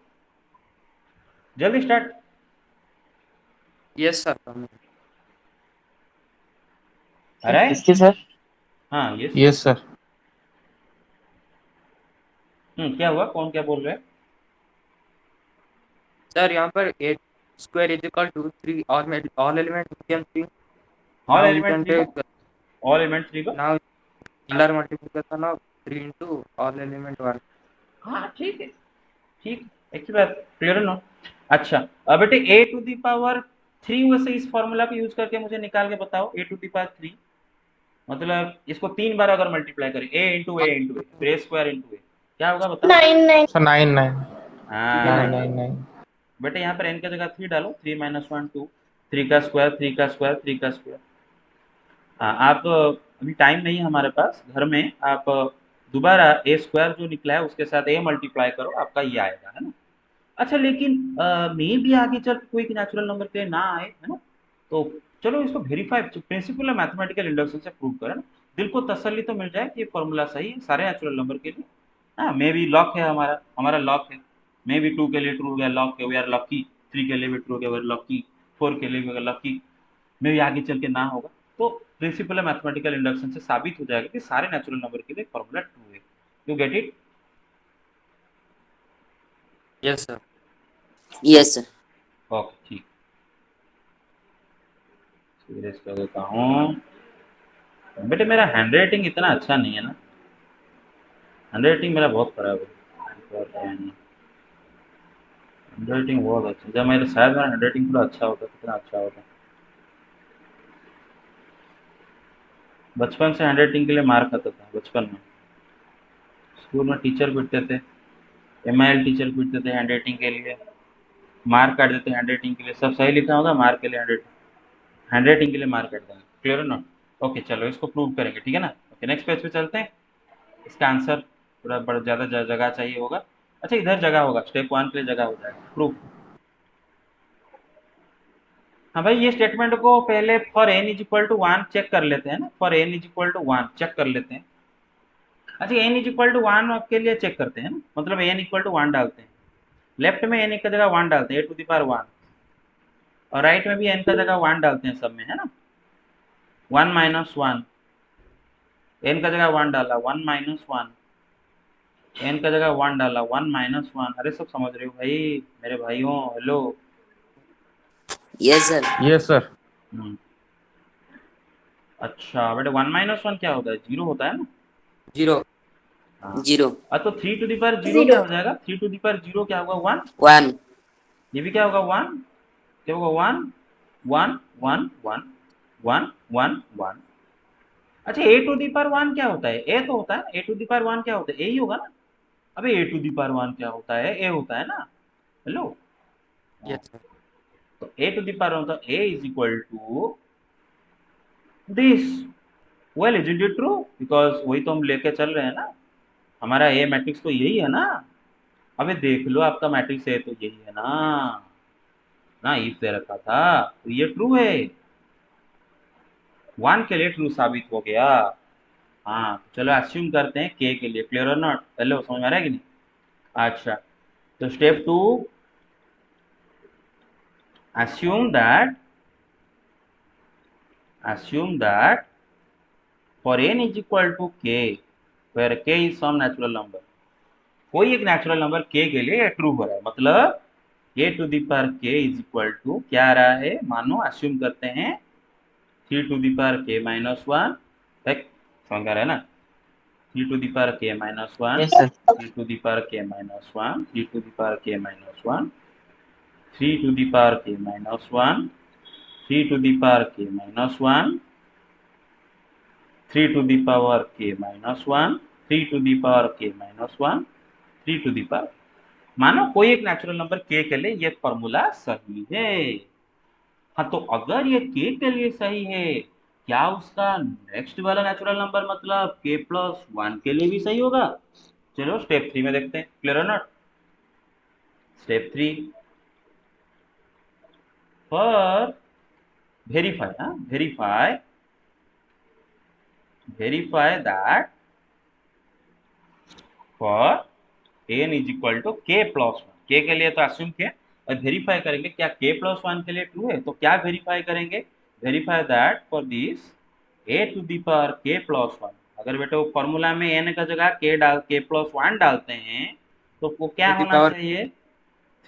Speaker 1: जल्दी स्टार्ट।
Speaker 4: Yes sir coming.
Speaker 1: आ रहा है?
Speaker 2: इसके सर।
Speaker 1: हाँ यस।
Speaker 3: Yes sir.
Speaker 1: क्या हुआ, कौन क्या बोल रहे हैं?
Speaker 4: सर यहाँ पर 8 square is equal to 3 all element became 3.
Speaker 1: All
Speaker 4: Now we
Speaker 1: element
Speaker 4: can
Speaker 1: 3 का,
Speaker 4: take
Speaker 1: ऑल एलिमेंट 3 का।
Speaker 4: now scalar multiplication of 3 into all element 1.
Speaker 1: हाँ ठीक है, ठीक, एक ही बात, क्लियर है ना? अच्छा, अब बेटे ए टू दी पावर 3, वैसे इस फॉर्मूला को यूज करके मुझे निकाल के बताओ, ए टू दी पावर 3 मतलब इसको 3 बार अगर मल्टीप्लाई करें, ए इंटू ए फिर ए स्क्वायर इंटू ए, क्या होगा बताओ?
Speaker 2: 9 9।
Speaker 3: सर 9 9
Speaker 1: हाँ
Speaker 3: 9 9 9।
Speaker 1: बेटे यहाँ पर एन की जगह 3 डालो, 3 - 1 2, 3 का स्क्वायर, 3 का स्क्वायर, 3 का स्क्वायर। हाँ आप अभी टाइम नहीं है हमारे पास, घर में आप दोबारा ए स्क्वायर जो निकला है उसके साथ ए मल्टीप्लाई करो, आपका ये आएगा, है ना? अच्छा लेकिन मे भी आगे चल के कोई नेचुरल नंबर पे ना आए, है ना? तो चलो इसको वेरीफाई, प्रिंसिपल है मैथमेटिकल इंडक्शन से प्रूव करें ना, दिल को तसल्ली तो मिल जाए कि ये फॉर्मूला सही है सारे नेचुरल नंबर के लिए। हाँ मे बी लॉक है, हमारा हमारा लॉक है, मे बी 2 के लिए ट्रू है, लॉक है, वी आर लॉकी, 3 के लिए भी ट्रू है, वी आर लॉकी, 4 के लिए भी लॉकी, मे बी आगे चल के ना होगा। तो प्रिंसिपल है मैथमेटिकल इंडक्शन से साबित हो जाएगा कि सारे नेचुरल नंबर के लिए फॉर्मूला ट्रू है। You get it?
Speaker 4: Yes sir.
Speaker 2: Yes sir.
Speaker 1: Okay ठीक, सीरियस कर देता हूँ। बेटे मेरा हैंड राइटिंग इतना अच्छा नहीं है ना, हैंड राइटिंग मेरा बहुत खराब है। हैंड राइटिंग बहुत अच्छा, जब मेरा शायद मेरा हैंड राइटिंग थोड़ा अच्छा होता, कितना अच्छा होता। बचपन से हैंड राइटिंग के लिए मार खाता था बचपन में, स्कूल में टीचर पीटते थे, एमआईएल टीचर पीटते थे हैंड राइटिंग के लिए, मार काट देते हैंड राइटिंग के लिए, सब सही लिखा होगा मार के लिए हैंड राइटिंग के लिए मार काट देंगे, क्लियर है ना? ओके चलो इसको प्रूव करेंगे, ठीक है ना? ओके नेक्स्ट पेज पे चलते हैं। इसका आंसर थोड़ा बड़ा ज़्यादा जगह चाहिए होगा, अच्छा इधर जगह होगा, स्टेप 1 के लिए जगह हो जाएगा, प्रूफ। हाँ भाई ये स्टेटमेंट को पहले for N is equal to 1 check कर लेते हैं ना, for N is equal to 1 check कर लेते हैं। अच्छा एन इज इक्वल टू 1 के लिए चेक करते हैं ना, मतलब एन इक्वल टू 1 डालते हैं, लेफ्ट में एन की जगह 1 डालते हैं, ए टू द पावर 1, और राइट में भी एन का जगह 1 डालते हैं सब में, है ना? 1 - 1, एन का जगह 1 डाला, 1 - 1, एन का जगह 1 डाला, 1 - 1, अरे सब समझ रहे हो भाई मेरे भाइयों, hello.
Speaker 2: Yes sir.
Speaker 3: Yes sir.
Speaker 1: अच्छा बेटा 1 - 1 क्या होता है, 0 होता है ना?
Speaker 4: 0.
Speaker 1: हाँ
Speaker 2: 0
Speaker 1: तो 3 टू द पावर 0 क्या
Speaker 2: 0
Speaker 1: हो जाएगा, 3 टू द पावर 0 क्या होगा, 1,
Speaker 2: 1
Speaker 1: ये भी क्या होगा 1, क्या होगा 1 1 1 1 1 1 1। अच्छा ए टू दी पावर 1 क्या होता है, ए तो होता है, ए टू दी पावर 1 क्या होता है, ए ही होगा ना? अबे ए टू दी पावर 1 क्या होता है, ए होता है ना, हेलो?
Speaker 4: Yes sir.
Speaker 1: तो ए टू दी पावर होता है, A is equal to this, well is it true, because वही तो हम लेके चल रहे हैं ना, हमारा ए मैट्रिक्स तो यही है ना। अबे देख लो आपका मैट्रिक्स ए तो यही है ना, ना इफ दे रखा था, तो ये ट्रू है, 1 के लिए ट्रू साबित हो गया। हाँ तो चलो अस्यूम करते हैं के लिए, क्लियर और नॉट, हेलो समझ में आ रहा है कि नहीं? अच्छा तो step 2, assume that for n is equal to k where k is some natural number, कोई एक नेचुरल नंबर k के लिए ट्रू हो रहा है, मतलब a to the power k is equal to क्या आ रहा है, मानो अस्यूम करते हैं 3 टू दी पावर k - 1, समझ में आ रहा है ना? 3 to the power k - 1,
Speaker 2: yes sir.
Speaker 1: 3 to the power k - 1, 3 to the power k - 1, 3 to the power k - 1, 3 to the power k - 1, 3 to the power k - 1, 3 to the power k - 1, 3 to the power, मानो कोई एक नेचुरल नंबर k के लिए ये फॉर्मूला सही है। हाँ तो अगर ये k के लिए सही है, क्या उसका नेक्स्ट वाला नेचुरल नंबर मतलब k + 1 के लिए भी सही होगा? चलो स्टेप 3 में देखते हैं, क्लियर है ना? स्टेप 3 फॉर वेरीफाई, हाँ verify that for n is equal to k plus one. K के लिए तो अस्यूम किया और वेरीफाई करेंगे क्या k प्लस वन के लिए ट्रू है, तो क्या वेरीफाई करेंगे, verify that for this a to the power k plus one. अगर बेटा वो फॉर्मूला में n का जगह k प्लस वन डालते हैं तो वो क्या
Speaker 4: टू द
Speaker 1: होना
Speaker 4: पावर
Speaker 1: चाहिए,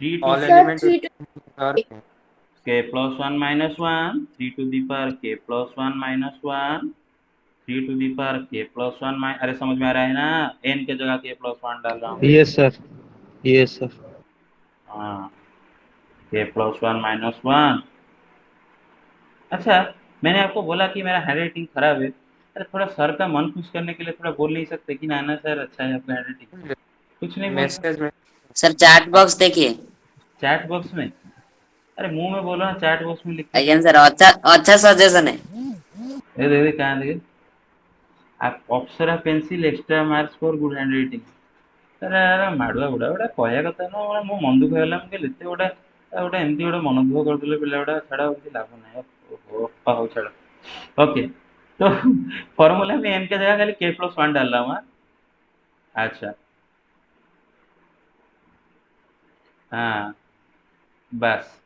Speaker 1: 3 to
Speaker 4: all
Speaker 1: the
Speaker 4: element
Speaker 5: three to
Speaker 4: power
Speaker 1: k plus one minus one, 3 to the power k plus one minus one, 3 to the power k plus one minus, अरे समझ में आ रहा है ना, n के जगह k प्लस वन डाल रहा हूँ।
Speaker 3: Yes sir, yes sir.
Speaker 1: हाँ, k plus one minus one. अच्छा, मैंने आपको बोला कि मेरा हैंड राइटिंग खराब है, अरे थोड़ा सर का मन खुश करने के लिए थोड़ा बोल नहीं सकते कि ना ना सर अच्छा है आपका हैंड राइटिंग, कुछ नहीं बोल रहे
Speaker 4: मैसेज में
Speaker 2: सर चैट बॉक्स देखिए।
Speaker 1: चैट बॉक्स में, अरे मुंह में बोलो ना, चैट बॉक्स में लिख के
Speaker 2: अगेन
Speaker 1: दो।
Speaker 2: सर, अच्छा अच्छा सजेशन है।
Speaker 1: ये दे कहाँ देखे आप, Apsara pencil extra marks for good handwriting. अरे अरे माड़ुआ गुड़ा गुड़ा कहया कथा ना, मोर मो मन दुख होला मु कहले एते गोटा गोटा एमती गोटा मन दुख करदेले पिला गुड़ा, छाड़ा କିଛି लाभ ନାହିଁ। ओहो हौ छाड़, ओके। तो फॉर्मूला में n की जगह खाली k प्लस वन डाल रहा हूँ। अच्छा, हाँ बस,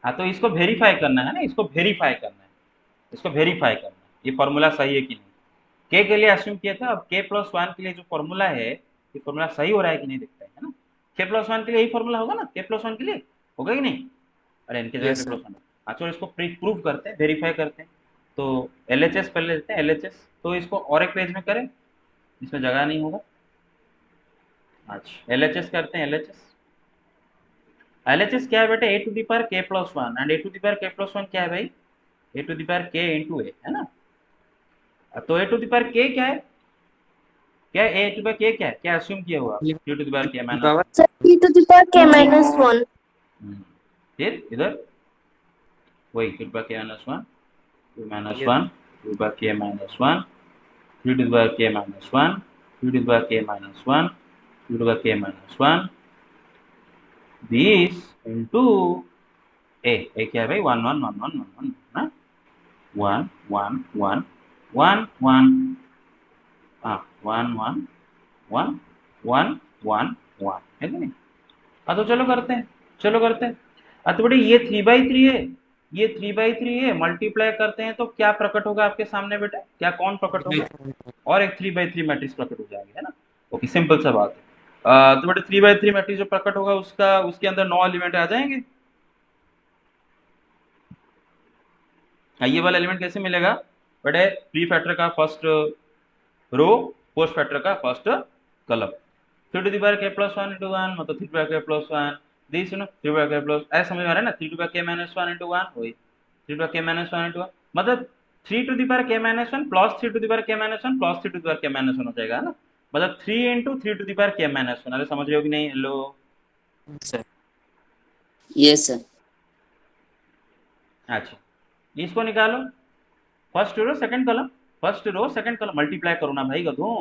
Speaker 1: हाँ तो इसको वेरीफाई करना है ना, इसको वेरीफाई करना है, इसको वेरीफाई करना है ये फॉर्मूला सही है कि नहीं। के लिए अस्यूम किया था, अब k प्लस वन के लिए जो फॉर्मूला है ये फॉर्मूला सही हो रहा है कि नहीं देखते हैं, है ना। k प्लस वन के लिए यही फॉर्मूला होगा ना, k प्लस वन के लिए होगा कि नहीं, अरे इनके जगह
Speaker 4: यस
Speaker 1: के
Speaker 4: सर।
Speaker 1: Plus one. अच्छा, इसको प्रूव करते हैं, वेरीफाई करते हैं। तो LHS पहले लेते हैं, LHS तो इसको और एक पेज में करें, इसमें जगह नहीं होगा। अच्छा, LHS करते हैं, LHS क्या है बेटा, a to the power k plus one, and a to the power k plus one क्या है भाई, a to the power k into a, है ना। तो a to the power k क्या है, क्या a to the power k क्या है, क्या अस्यूम किया हुआ, 3 to the power k minus
Speaker 4: power
Speaker 1: one.
Speaker 5: Sir three to the power k minus one.
Speaker 1: फिर इधर वही 3 to the power k minus one, 2 minus
Speaker 4: yes
Speaker 1: 1, 2 बार k minus 1, 3 to the power k minus 1, 3 to the power k minus 1, 3 to the power k minus 1, this into a क्या है भाई, 1 1 1 1 1 1 ना, 1 1 1 1 1, हाँ 1 1 1 1 1 1 है कि नहीं। हाँ तो चलो करते हैं, चलो करते हैं। तो बेटे ये 3/3 है, ये 3/3 है, मल्टीप्लाई करते हैं तो क्या प्रकट होगा आपके सामने बेटा, क्या कौन प्रकट होगा, और एक 3/3 मैट्रिक्स प्रकट हो जाएगी, है ना। ओके, सिंपल सा बात है। तो बेटा 3/3 मैट्रिक्स जो प्रकट होगा उसका, उसके अंदर 9 एलिमेंट आ जाएंगे। ये वाला एलिमेंट कैसे मिलेगा बेटे, प्री फैक्टर का फर्स्ट रो, पोस्ट फैक्टर का first column, 3 to the power k plus 1 into 1 मतलब 3 to the power k plus 1, this 3 to the power k plus, ऐसा समझ में आ रहा है ना, 3 to the power k minus 1 into 1 वही 3 to the power k minus 1 into 1, मतलब 3 to the power k minus 1 plus 3 to the power k minus 1 plus 3 to the power k minus 1 हो जाएगा ना, मतलब 3 into 3 to the power k minus 1। अरे समझ रहे हो कि नहीं, हेलो।
Speaker 4: सर।
Speaker 2: Yes sir.
Speaker 1: अच्छा, इसको निकालो, first row second column, first row second column multiply करो ना भाई गधों,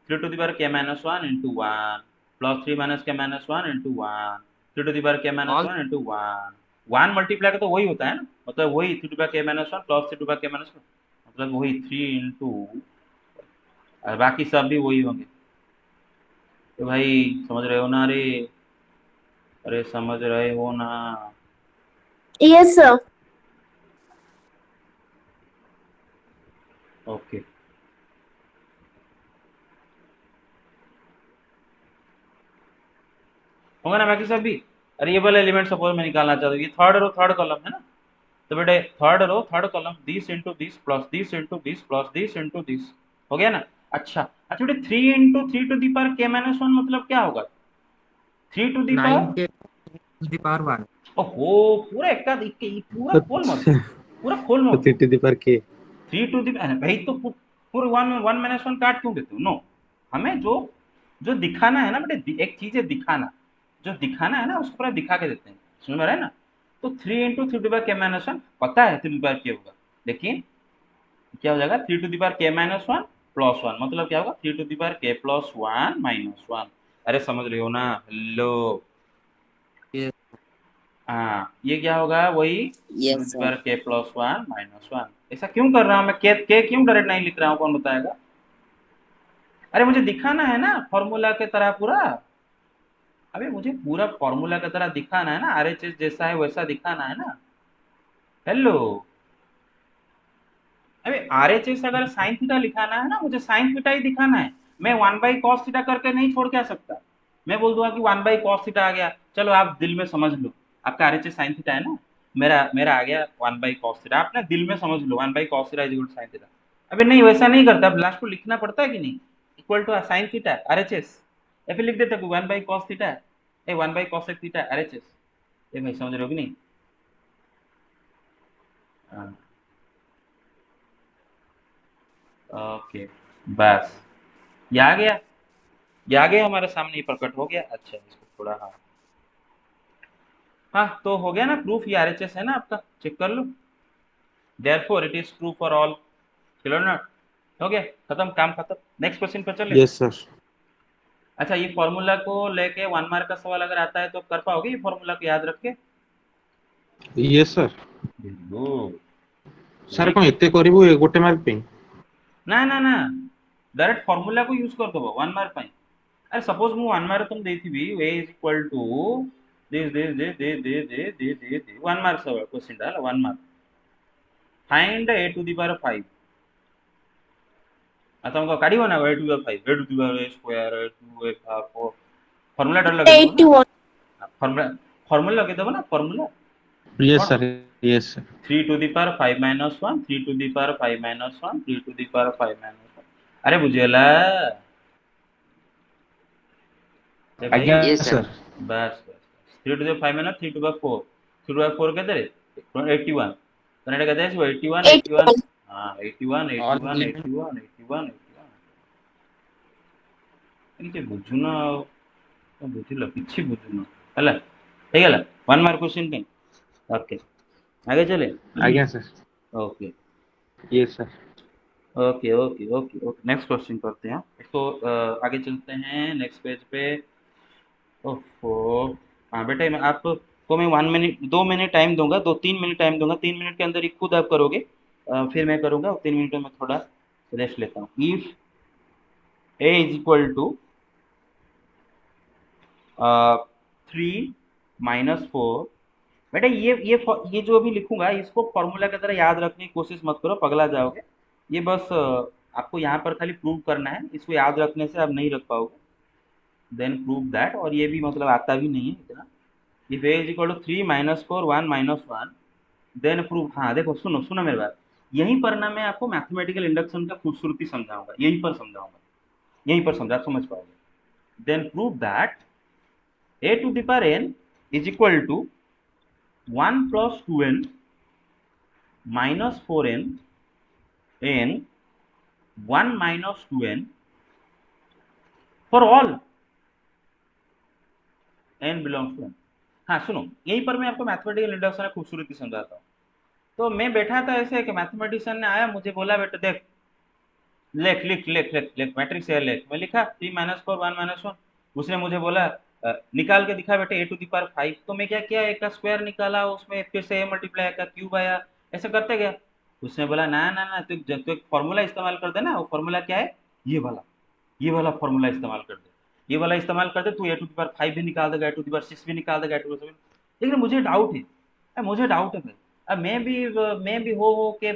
Speaker 1: 3 to the power k minus 1 into 1 plus 3 minus k minus 1 into 1, 3 to the power k minus
Speaker 4: all
Speaker 1: 1 into 1, 1 multiply का तो वही होता है ना, मतलब वही 3 to the power k minus 1 plus 3 to the power k minus 1, मतलब वही 3 into, और बाकी सब भी वही होंगे। तो भाई समझ रहे हो ना, अरे अरे समझ रहे हो ना।
Speaker 5: Yes sir.
Speaker 1: ओके, होगा ना बाकी सब भी। अरे ये वाला एलिमेंट सपोज मैं निकालना चाहता हूँ, ये थर्ड रो थर्ड कॉलम है ना, तो बेटे third row third column this into this plus this into this plus this into this, हो गया ना। अच्छा अच्छा बेटे 3 into 3 to the power k minus 1 मतलब क्या होगा, 3 to the
Speaker 4: 9
Speaker 1: power,
Speaker 4: k to the power 1।
Speaker 1: ओहो पूरा एक का पूरा खोल मत दो, पूरा खोल मत दो,
Speaker 3: 3 to the power k।
Speaker 1: 3 to the भाई, तो पूरा 1 1 माइनस 1 काट क्यों देते हो, नो। हमें जो जो दिखाना है ना बेटे, एक चीज है दिखाना, जो दिखाना है ना उसको पूरा दिखा के देते हैं, समझ में आ रहा है ना। तो 3 into 3 to the power k minus 1 पता है 3 टू दी पावर k होगा, लेकिन क्या हो जाएगा 3 to the power k minus 1 plus 1, मतलब क्या होगा 3 to the power k plus 1 minus 1। अरे समझ रहे हो ना, हेलो।
Speaker 4: ये
Speaker 1: हाँ ये क्या होगा, वही 3 to
Speaker 2: yes
Speaker 1: the
Speaker 2: sir.
Speaker 1: Power k plus 1 minus 1। ऐसा क्यों कर रहा हूँ मैं, k क्यों डायरेक्ट नहीं लिख रहा हूँ, कौन बताएगा। अरे मुझे दिखाना है ना फॉर्मूला के तरह पूरा, अबे मुझे पूरा फॉर्मूला की तरह दिखाना है ना, आरएचएस जैसा है वैसा दिखाना है ना। हेलो, अबे आरएचएस अगर साइन थीटा लिखाना है ना, मुझे साइन थीटा ही दिखाना है। मैं 1/cos थीटा करके नहीं छोड़ के आ सकता। मैं बोल दूंगा कि 1/cos थीटा आ गया, चलो आप दिल में समझ लो, आपका आरएचएस साइन थीटा है ना, मेरा मेरा आ गया 1/cos थीटा, आप ना दिल में समझ लो 1/cos theta is equal to sine theta. अबे नहीं, वैसा नहीं करता, अब लास्ट को लिखना पड़ता है कि नहीं, equal to sine theta RHS, या फिर लिख देता 1/cos theta, 1/cos theta RHS. ये भाई समझ रहे हो कि नहीं? हाँ, ओके, बस ये आ गया, ये आ गया हमारे सामने, ये प्रकट हो गया। अच्छा इसको थोड़ा, हाँ हाँ, तो हो गया ना प्रूफ, ये आरएचएस है ना आपका, चेक कर लो। Therefore it is true for all, clear ना? हो गया, खत्म, काम खत्म। नेक्स्ट क्वेश्चन पर चले।
Speaker 3: Yes sir.
Speaker 1: अच्छा, ये फॉर्मूला को लेके 1 मार्क का सवाल अगर आता है तो कर पाओगे ये फॉर्मूला को याद रख के?
Speaker 3: Yes sir.
Speaker 1: Good,
Speaker 3: sir
Speaker 1: very
Speaker 3: कौन
Speaker 1: गुड।
Speaker 3: एते करिवो ए गोटे मार्क पे?
Speaker 1: ना ना ना, डायरेक्ट फॉर्मूला को यूज कर दो 1 मार्क ପାଇଁ। अरे सपोज मु 1 मार्क तुम ଦେଇଥିବି a is equal to this 1 mark सब क्वेश्चन टा 1 mark, find a to the power 5। आता हमको काढिबो ना a to the power 5, a to the power a square, a 2 a power 4, formula डर लगे दबो ना,
Speaker 5: 81.
Speaker 1: फॉर्मूला फॉर्मूला लगे दबो ना, फॉर्मूला
Speaker 3: यस
Speaker 1: कौन?
Speaker 3: Sir. Yes sir.
Speaker 1: 3 to the power 5 minus 1, 3 to the power 5 minus 1, 3 to the power 5 minus 1। अरे बुझेला ए भाई,
Speaker 3: आज्ञा
Speaker 2: Yes, sir.
Speaker 3: सर।
Speaker 1: बस बस 3 to the 5 minus 3 to the 4, 3 to the 4 केते 81, तो एटा केते आसीबो 81 81,
Speaker 5: 81.
Speaker 1: हां 81
Speaker 4: all
Speaker 1: 81
Speaker 4: element
Speaker 1: 81 81 81। एमते बुझुना, तो बुझिलो किछि बुझुना, हला हे गेला 1 मार्क क्वेश्चन पे। ओके, आगे चले।
Speaker 3: आज्ञा sir.
Speaker 1: Okay
Speaker 3: yes sir.
Speaker 1: Okay okay okay okay, next question करते हैं। तो आगे चलते हैं नेक्स्ट पेज पे। ओफो, हाँ बेटा, मैं आपको मैं 1 मिनट 2 मिनट टाइम दूंगा, 2-3 मिनट टाइम दूंगा, 3 मिनट के अंदर ही खुद आप करोगे, फिर मैं करूंगा, 3 मिनट में मैं थोड़ा रेस्ट लेता हूँ। If A is equal to 3 - 4, बेटा ये जो अभी लिखूंगा इसको फॉर्मूला की तरह याद रखने की कोशिश मत करो, पगला जाओगे। ये बस आपको यहाँ पर खाली प्रूव करना है, इसको याद रखने से आप नहीं रख पाओगे। देन प्रूव दैट, और ये भी मतलब आता भी नहीं है इतना। If A is equal to 3 - 4 1 - 1, then prove. हाँ देखो, सुनो सुनो मेरी बात, यहीं पर ना मैं आपको मैथमेटिकल इंडक्शन का खूबसूरती समझाऊंगा, यहीं पर समझाऊंगा, यहीं पर समझा समझ पाओगे। Then prove that a to the power n is equal to 1 plus 2n minus 4n n 1 minus 2n for all n belongs to n। हाँ सुनो, यहीं पर मैं आपको मैथमेटिकल इंडक्शन की खूबसूरती समझाता हूँ। तो मैं बैठा था ऐसे कि मैथमेटिशियन ने आया, मुझे बोला बेटा देख, लिख लिख लिख लिख लिख मैट्रिक्स है लिख। मैं लिखा 3 - 4 1 - 1। उसने मुझे बोला निकाल के दिखा बेटे a to the power 5। तो मैं क्या किया, एक का स्क्वायर निकाला, उसमें फिर से a मल्टीप्लाई का क्यूब आया, ऐसे करते गया। उसने बोला ना ना ना, तो एक फॉर्मूला इस्तेमाल कर दे ना, वो फॉर्मूला क्या है, ये वाला, ये वाला फॉर्मूला इस्तेमाल कर दे, ये वाला इस्तेमाल कर दे, तू a to the power 5 भी निकाल देगा, a to the power 6 भी निकाल देगा, a to the power 7। लेकिन मुझे डाउट है, मुझे डाउट है भाई। अब मैं भी हो के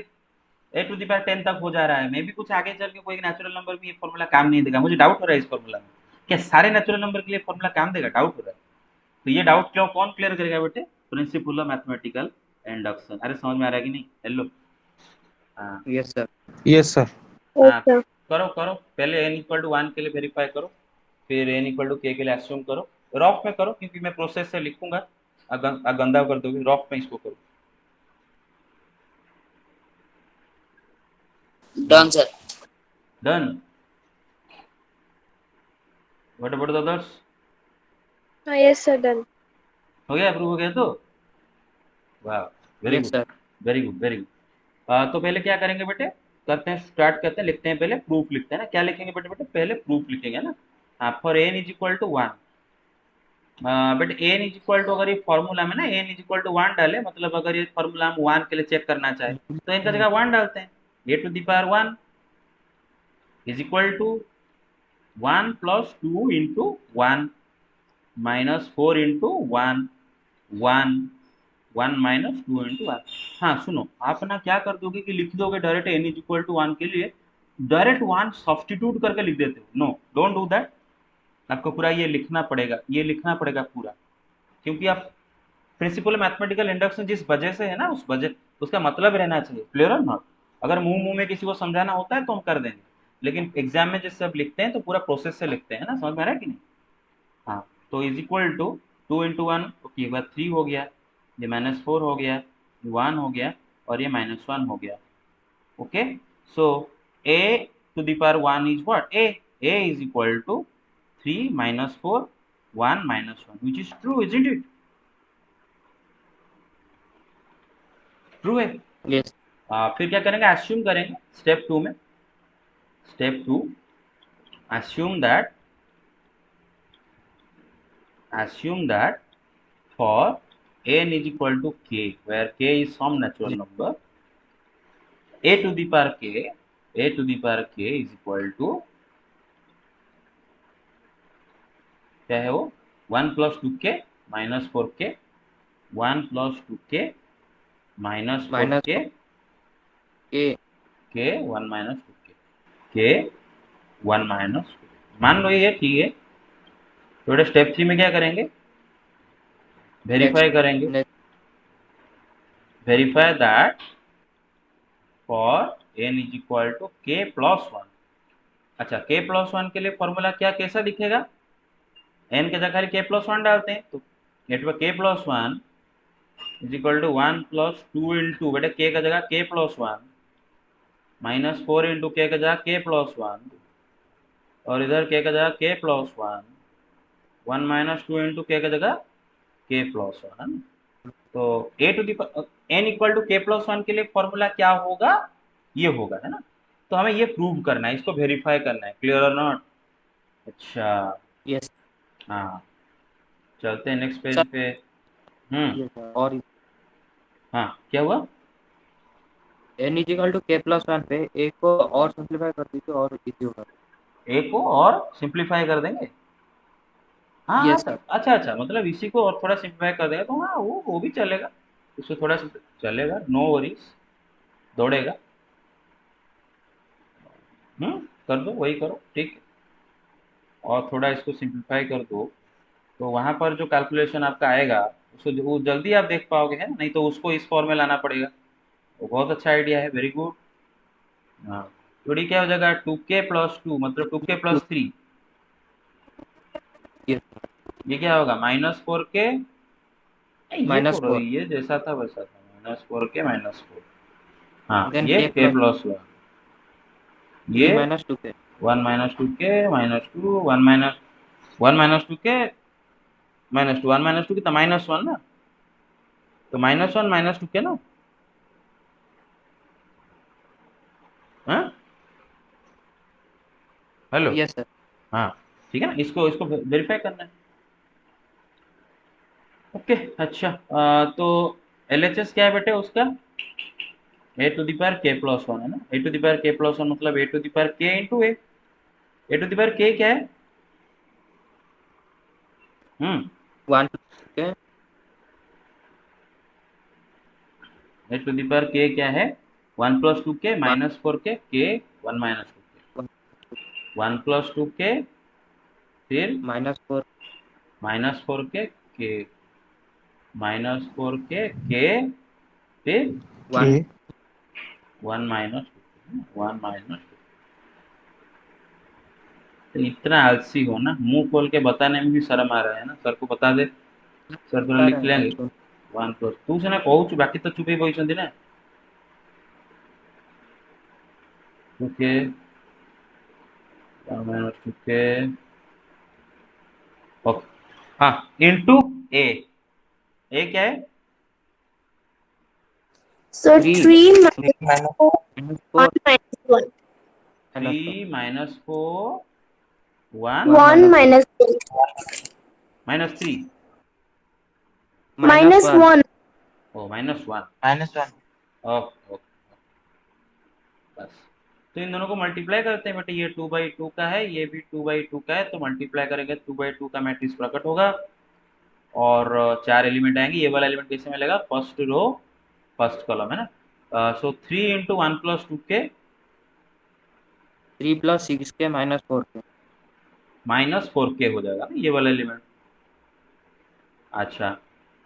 Speaker 1: ए टू द पावर 10 तक हो जा रहा है, मैं भी कुछ आगे चल के कोई नेचुरल नंबर भी ये फॉर्मूला काम नहीं देगा। मुझे डाउट हो रहा है इस फॉर्मूला में, क्या सारे नेचुरल नंबर के लिए फॉर्मूला काम देगा, डाउट हो रहा है। तो ये डाउट क्यों, कौन क्लियर करेगा बेटे? Principal of mathematical induction. अरे समझ में आ रहा है कि नहीं? हेलो, हाँ
Speaker 4: yes sir
Speaker 3: yes sir.
Speaker 5: Yes,
Speaker 1: हाँ,
Speaker 5: sir.
Speaker 1: करो करो, पहले n इक्वल टू 1 के लिए वेरीफाई करो, फिर n इक्वल टू k के लिए एज्यूम करो। रॉफ में करो क्योंकि मैं प्रोसेस से लिखूंगा, गंदा कर दोगे, रॉफ में इसको करो।
Speaker 2: Done, sir.
Speaker 1: Done, what about the others?
Speaker 5: Yes, sir. Done.
Speaker 1: हो गया, अप्रूव हो गया तो वाह, very
Speaker 4: yes
Speaker 1: good
Speaker 4: sir
Speaker 1: very good very good. तो पहले क्या करेंगे बेटे, करते हैं, स्टार्ट करते हैं, लिखते हैं, पहले प्रूफ लिखते हैं ना। क्या लिखेंगे बेटे? बेटे पहले प्रूफ लिखेंगे ना। हाँ, for N is equal to 1, but n is equal to, अगर ये फॉर्मूला में ना एन इज इक्वल टू 1 डाले, मतलब अगर ये फॉर्मूला हम 1 के लिए चेक करना चाहे तो इनका जगह 1 डालते हैं। A to the power 1 is equal to 1 plus 2 into 1 minus 4 into 1 1 1 minus 2 into 1। हाँ सुनो, आप ना क्या कर दोगे कि लिख दोगे direct n is equal to 1 के लिए डायरेक्ट 1 सब्स्टिट्यूट करके लिख देते हो। No, don't do that. आपको पूरा ये लिखना पड़ेगा, ये लिखना पड़ेगा पूरा, क्योंकि आप प्रिंसिपल मैथमेटिकल इंडक्शन जिस वजह से है ना, उस वजह उसका मतलब रहना चाहिए, क्लियर और नॉट। अगर मुंह मुंह में किसी को समझाना होता है तो हम कर देंगे, लेकिन एग्जाम में जैसे अब लिखते हैं तो पूरा प्रोसेस से लिखते हैं ना, समझ में आ रहा है कि नहीं। हाँ, तो is equal to 2 into 1, okay, बार 3 हो गया, ये -4 हो गया, 1 हो गया, और ये -1 हो गया। Okay, so a to the power 1 is what? A is equal to 3 minus 4 1 minus 1, which is true, isn't it? True है।
Speaker 4: Yes.
Speaker 1: फिर क्या करेंगे, एस्यूम करेंगे स्टेप 2 में। Step 2, assume that for n is equal to k, where k is some natural
Speaker 4: Yes.
Speaker 1: number, a to the power k is equal to क्या है वो, 1 plus 2k minus 4k, 1 plus 2k minus
Speaker 4: Minus
Speaker 1: 4k,
Speaker 4: A.
Speaker 1: k 1 minus 2k, k 1 minus, मान लो ये ठीक है। थोड़े स्टेप 3 में क्या करेंगे,
Speaker 4: Next.
Speaker 1: वेरीफाई करेंगे,
Speaker 4: Next.
Speaker 1: Verify that for n is equal to k plus 1। अच्छा, k प्लस 1 के लिए फॉर्मूला क्या कैसा दिखेगा, n के जगह k प्लस 1 डालते हैं, तो k plus 1 is equal to 1 plus 2 into, बेटा k का जगह k plus 1 minus 4 into k का जगह k प्लस 1, और इधर k का जगह k plus 1 1 minus 2 into k का जगह k प्लस 1 है ना। तो a to the n equal to k plus 1 के लिए फॉर्मूला क्या होगा, ये होगा, है ना। तो हमें ये प्रूव करना है, इसको वेरीफाई करना है, क्लियर और नॉट। अच्छा,
Speaker 4: Yes.
Speaker 1: हाँ, चलते हैं नेक्स्ट
Speaker 4: Sir.
Speaker 1: पेज पे।
Speaker 4: Yes. Sir. और
Speaker 1: हाँ, क्या हुआ,
Speaker 4: n is equal to k plus 1 पे एक को और सिंप्लीफाई कर दीजिए और इजी होगा।
Speaker 1: a को और सिंप्लीफाई कर देंगे। हाँ हाँ,
Speaker 4: Yes sir.
Speaker 1: अच्छा अच्छा, मतलब इसी को और थोड़ा सिंप्लीफाई कर देंगे तो हाँ वो भी चलेगा, इसको थोड़ा चलेगा, नो वरीज, दौड़ेगा। कर दो, वही करो, ठीक है। और थोड़ा इसको सिंप्लीफाई कर दो, तो वहाँ पर जो कैलकुलेशन आपका आएगा उसको वो जल्दी आप देख पाओगे, है ना, नहीं तो उसको इस फॉर्म में लाना पड़ेगा। वो बहुत अच्छा आइडिया है, वेरी गुड। हाँ, तो ये क्या हो जाएगा, 2k प्लस 2 मतलब 2k प्लस 3,
Speaker 4: Yes.
Speaker 1: ये क्या होगा, -4k, ये
Speaker 4: Minus
Speaker 1: छोड़ो,
Speaker 4: 4.
Speaker 1: ये जैसा था वैसा था, -4k -4, हाँ,
Speaker 4: Then
Speaker 1: ये
Speaker 4: k
Speaker 1: k
Speaker 4: plus
Speaker 1: प्लस 1,
Speaker 4: 3
Speaker 1: ये
Speaker 4: minus 2k.
Speaker 1: 1 minus 2k -2 1 minus 1 minus 2k -2 1 minus 2 कितना, -1 ना, तो -1 -2k ना, हाँ, हेलो,
Speaker 4: Yes sir.
Speaker 1: हाँ, ठीक है ना, इसको इसको वेरीफाई करना है। ओके, अच्छा, तो LHS क्या है बेटे उसका, a to the power k plus 1 है ना, a to the power k plus 1 मतलब a to the power k into a to the power k क्या है,
Speaker 4: 1 k.
Speaker 1: a to the power k क्या है, 1 plus 2k
Speaker 4: 1
Speaker 1: -4k k 1 minus 2k, 1 plus 2k, फिर
Speaker 4: minus 4.
Speaker 1: -4k k -4k k, फिर
Speaker 4: 1
Speaker 1: 1 माइनस 1 माइनस, तो इतना आलसी हो ना, मुंह खोल के बताने में भी शर्म आ रहा है ना, सर को बता दे, सर थोड़ा लिख लेंगे। 1 प्लस तू सीना कहूँ बाकी तो चुप ही बइଛନ୍ତି ना, ओके, 1 माइनस 2k, ओके, हाँ, इंटू ए क्या है,
Speaker 5: So
Speaker 4: 3
Speaker 5: 3 minus
Speaker 3: minus
Speaker 5: 4,
Speaker 4: minus
Speaker 5: 1
Speaker 4: 4
Speaker 5: minus 1.
Speaker 4: minus
Speaker 1: 3 -4
Speaker 4: 1
Speaker 1: 1
Speaker 5: 1
Speaker 4: minus 1
Speaker 5: minus 3.
Speaker 1: -3,
Speaker 4: minus
Speaker 5: Minus
Speaker 4: 1
Speaker 5: 1.
Speaker 1: ओ -1,
Speaker 3: -1
Speaker 1: ओके ओके, बस तो इन दोनों को मल्टीप्लाई करते हैं बेटे, ये 2/2 का है, ये भी 2/2 का है, तो मल्टीप्लाई करेंगे 2/2 का मैट्रिक्स प्रकट होगा और 4 एलिमेंट आएंगे। ये वाला एलिमेंट कैसे मिलेगा? फर्स्ट रो फर्स्ट कॉलम है ना। सो 3 × 1 + 2 के
Speaker 4: 3 + 6 के -4 के
Speaker 1: -4k हो जाएगा ना ये वाला एलिमेंट। अच्छा,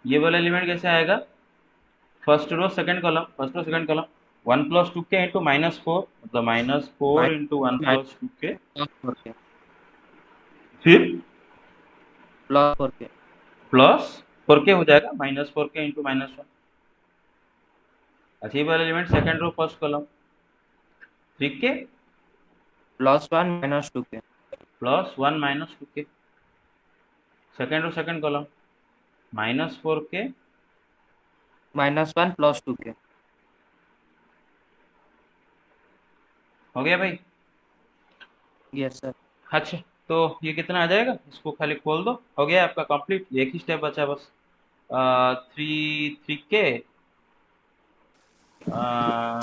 Speaker 1: ये वाला एलिमेंट कैसे आएगा? First row second column, 1 + 2k × -4 मतलब -4 × 1 + 2k,
Speaker 4: +4 के
Speaker 1: फिर
Speaker 4: +4 के
Speaker 1: +4k हो जाएगा, -4k × -1। अच्छा, ये वाला element second row first column, 3k
Speaker 4: +1 - 2 के
Speaker 1: +1 - 2k, second row second column, -4k
Speaker 4: -1 + 2 के।
Speaker 1: हो गया भाई?
Speaker 4: Yes sir.
Speaker 1: अच्छा, तो ये कितना आ जाएगा? इसको खाली खोल दो, हो गया आपका कंप्लीट। एक ही स्टेप बचा बस। 3k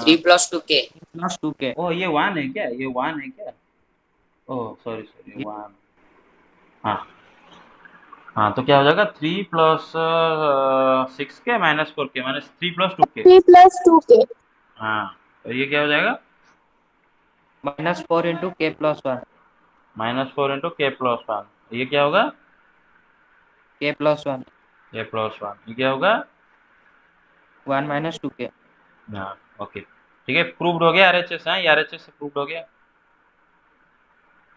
Speaker 2: 3 + 2k।
Speaker 4: +2 के
Speaker 1: ओ ये 1 है क्या? ये 1 है क्या? Oh sorry sorry, 1। हाँ हाँ, तो क्या हो जाएगा? 3 + 6k -4k -3 + 2k।
Speaker 5: 3 + 2k।
Speaker 1: हाँ, तो ये क्या हो जाएगा?
Speaker 4: -4 × k + 1
Speaker 1: -4 × k + 1। ये क्या होगा?
Speaker 4: k + 1
Speaker 1: k + 1। ये क्या होगा?
Speaker 4: 1 - 2 के।
Speaker 1: हाँ ओके, ठीक है, प्रूव्ड हो गया RHS। हाँ, ये RHS से प्रूव्ड हो गया।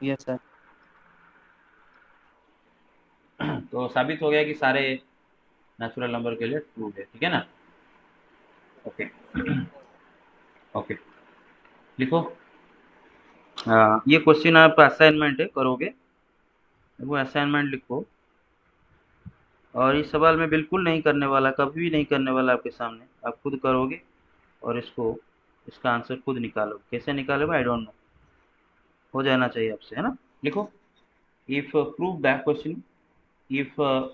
Speaker 4: Yes sir.
Speaker 1: तो साबित हो गया कि सारे नेचुरल नंबर के लिए ट्रू है, ठीक है ना? ओके ओके, लिखो। ये क्वेश्चन आप असाइनमेंट है, करोगे वो असाइनमेंट लिखो। और इस सवाल में बिल्कुल नहीं करने वाला, कभी भी नहीं करने वाला आपके सामने, आप खुद करोगे और इसका आंसर खुद निकालो। कैसे निकालोगे आई डोंट नो, हो जाना चाहिए आपसे, है ना? लिखो, if prove that question, if a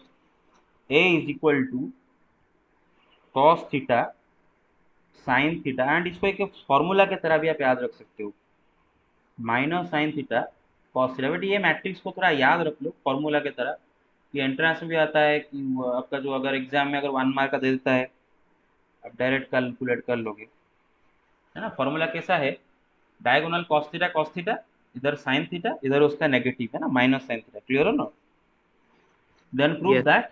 Speaker 1: is equal to cos theta sin theta, and इसको एक फॉर्मूला की तरह भी आप याद रख सकते हो, -sin theta cos theta. But ये मैट्रिक्स को थोड़ा याद रख लो फॉर्मूला की तरह। ये एंट्रेंस में भी आता है कि आपका जो अगर एग्जाम में अगर 1 मार्क का दे देता है, आप डायरेक्ट कैलकुलेट कर लोगे, है ना? फॉर्मूला कैसा है? डायगोनल cos थीटा, इधर sin थीटा, इधर उसका नेगेटिव है ना, -sin थीटा। क्लियर हो ना? Then prove
Speaker 4: yes
Speaker 1: that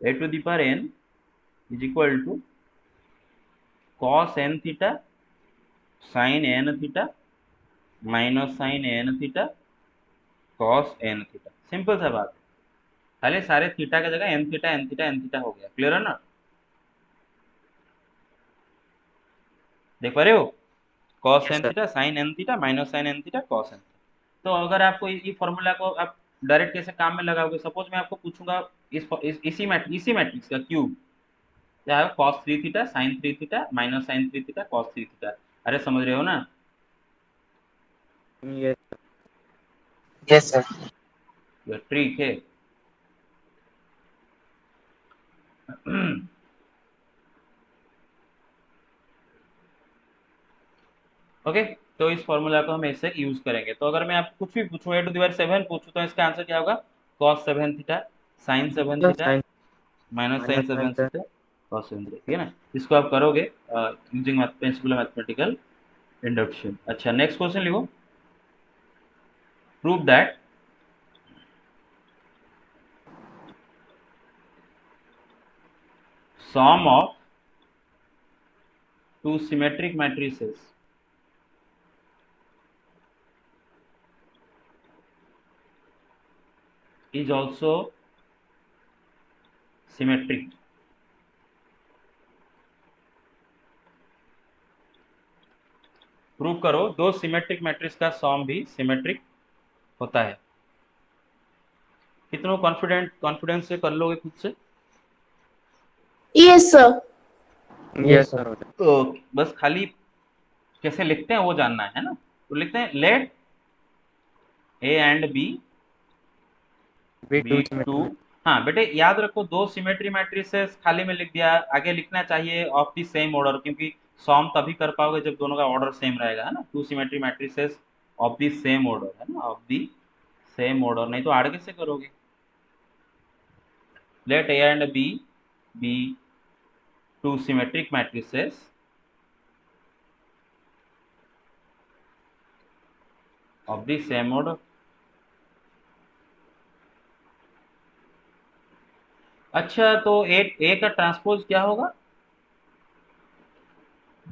Speaker 1: a to the power n is equal to cos n theta sin n theta sin n theta cos n theta. Simple सा बात है, खाली सारे थीटा की जगह n थीटा हो गया। क्लियर है ना? देख पा रहे हो? cos
Speaker 4: yes
Speaker 1: n
Speaker 4: sir.
Speaker 1: Theta sin n theta sin n theta cos n theta. तो अगर आपको ये फॉर्मूला को आप डायरेक्ट कैसे काम में लगाओगे? सपोज मैं आपको पूछूंगा इसी मैट्रिक्स का क्यूब, क्या है? cos 3 theta sin 3 theta sin 3 theta cos 3 theta. अरे समझ रहे हो ना?
Speaker 4: Yes
Speaker 2: yes sir.
Speaker 1: ये ट्रिक है। ओके, तो इस फॉर्मूला को हम ऐसे यूज करेंगे। तो अगर मैं आप कुछ भी पूछूं, a⁻7 पूछूं, तो इसका आंसर क्या होगा? cos 7 theta sin 7
Speaker 4: sir.
Speaker 1: Theta
Speaker 4: sine
Speaker 1: sin 7
Speaker 4: -sin
Speaker 1: theta cos 7 theta, ठीक है ना? इसको आप करोगे यूजिंग प्रिंसिपल मैथमेटिकल इंडक्शन। अच्छा, नेक्स्ट क्वेश्चन लिखो। Prove that sum of two symmetric matrices is also symmetric। Prove करो दो सिमेट्रिक मैट्रिक्स का सॉम भी सिमेट्रिक होता है। कितनों कॉन्फिडेंस से कर लोगे खुद से?
Speaker 5: Yes, sir.
Speaker 4: Yes sir.
Speaker 1: तो बस खाली कैसे लिखते हैं वो जानना है ना? तो लिखते हैं let A and B
Speaker 4: be
Speaker 1: be
Speaker 4: two
Speaker 1: two. हाँ बेटे, याद रखो, दो सिमेट्री मैट्रिसेस खाली में लिख दिया, आगे लिखना चाहिए ऑफ द सेम ऑर्डर, क्योंकि सॉम तभी कर पाओगे जब दोनों का ऑर्डर सेम रहेगा, है ना, to symmetry matrices of the same order, है ना, ऑफ द सेम ऑर्डर, नहीं तो आड़ कैसे करोगे। Let A and B be two symmetric matrices of the same order. अच्छा तो ए का ट्रांसपोज क्या होगा,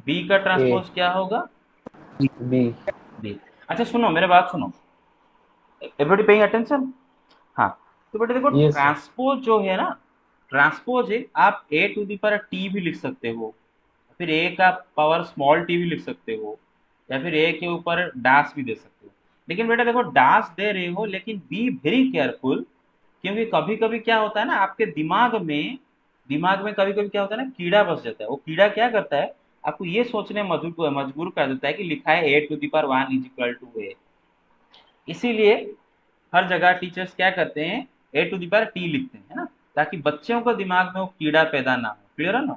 Speaker 1: बी का ट्रांसपोज क्या होगा,
Speaker 3: बी।
Speaker 1: बी। अच्छा सुनो मेरे बात सुनो, एवरीबॉडी पेइंग अटेंशन। हाँ तो बेटे देखो
Speaker 3: Yes, sir.
Speaker 1: ट्रांसपोज जो है ना, ट्रांसपोज है, आप ए टू दी पावर टी भी लिख सकते हो, फिर ए का पावर स्मॉल टी भी लिख सकते हो, या फिर ए के ऊपर डैश भी दे सकते हो। लेकिन बेटा देखो डैश दे रहे हो लेकिन बी वेरी केयरफुल, क्योंकि कभी कभी क्या होता है ना आपके दिमाग में कभी कभी क्या होता है ना, कीड़ा बस जाता है। वो कीड़ा क्या करता है, आपको ये सोचने मजबूर कर देता है कि लिखा है A to the power 1 is equal to A. इसीलिए हर जगह टीचर्स क्या करते हैं, A to the power T लिखते हैं, है ना, ताकि बच्चों को दिमाग में वो कीड़ा पैदा ना हो। क्लियर है ना,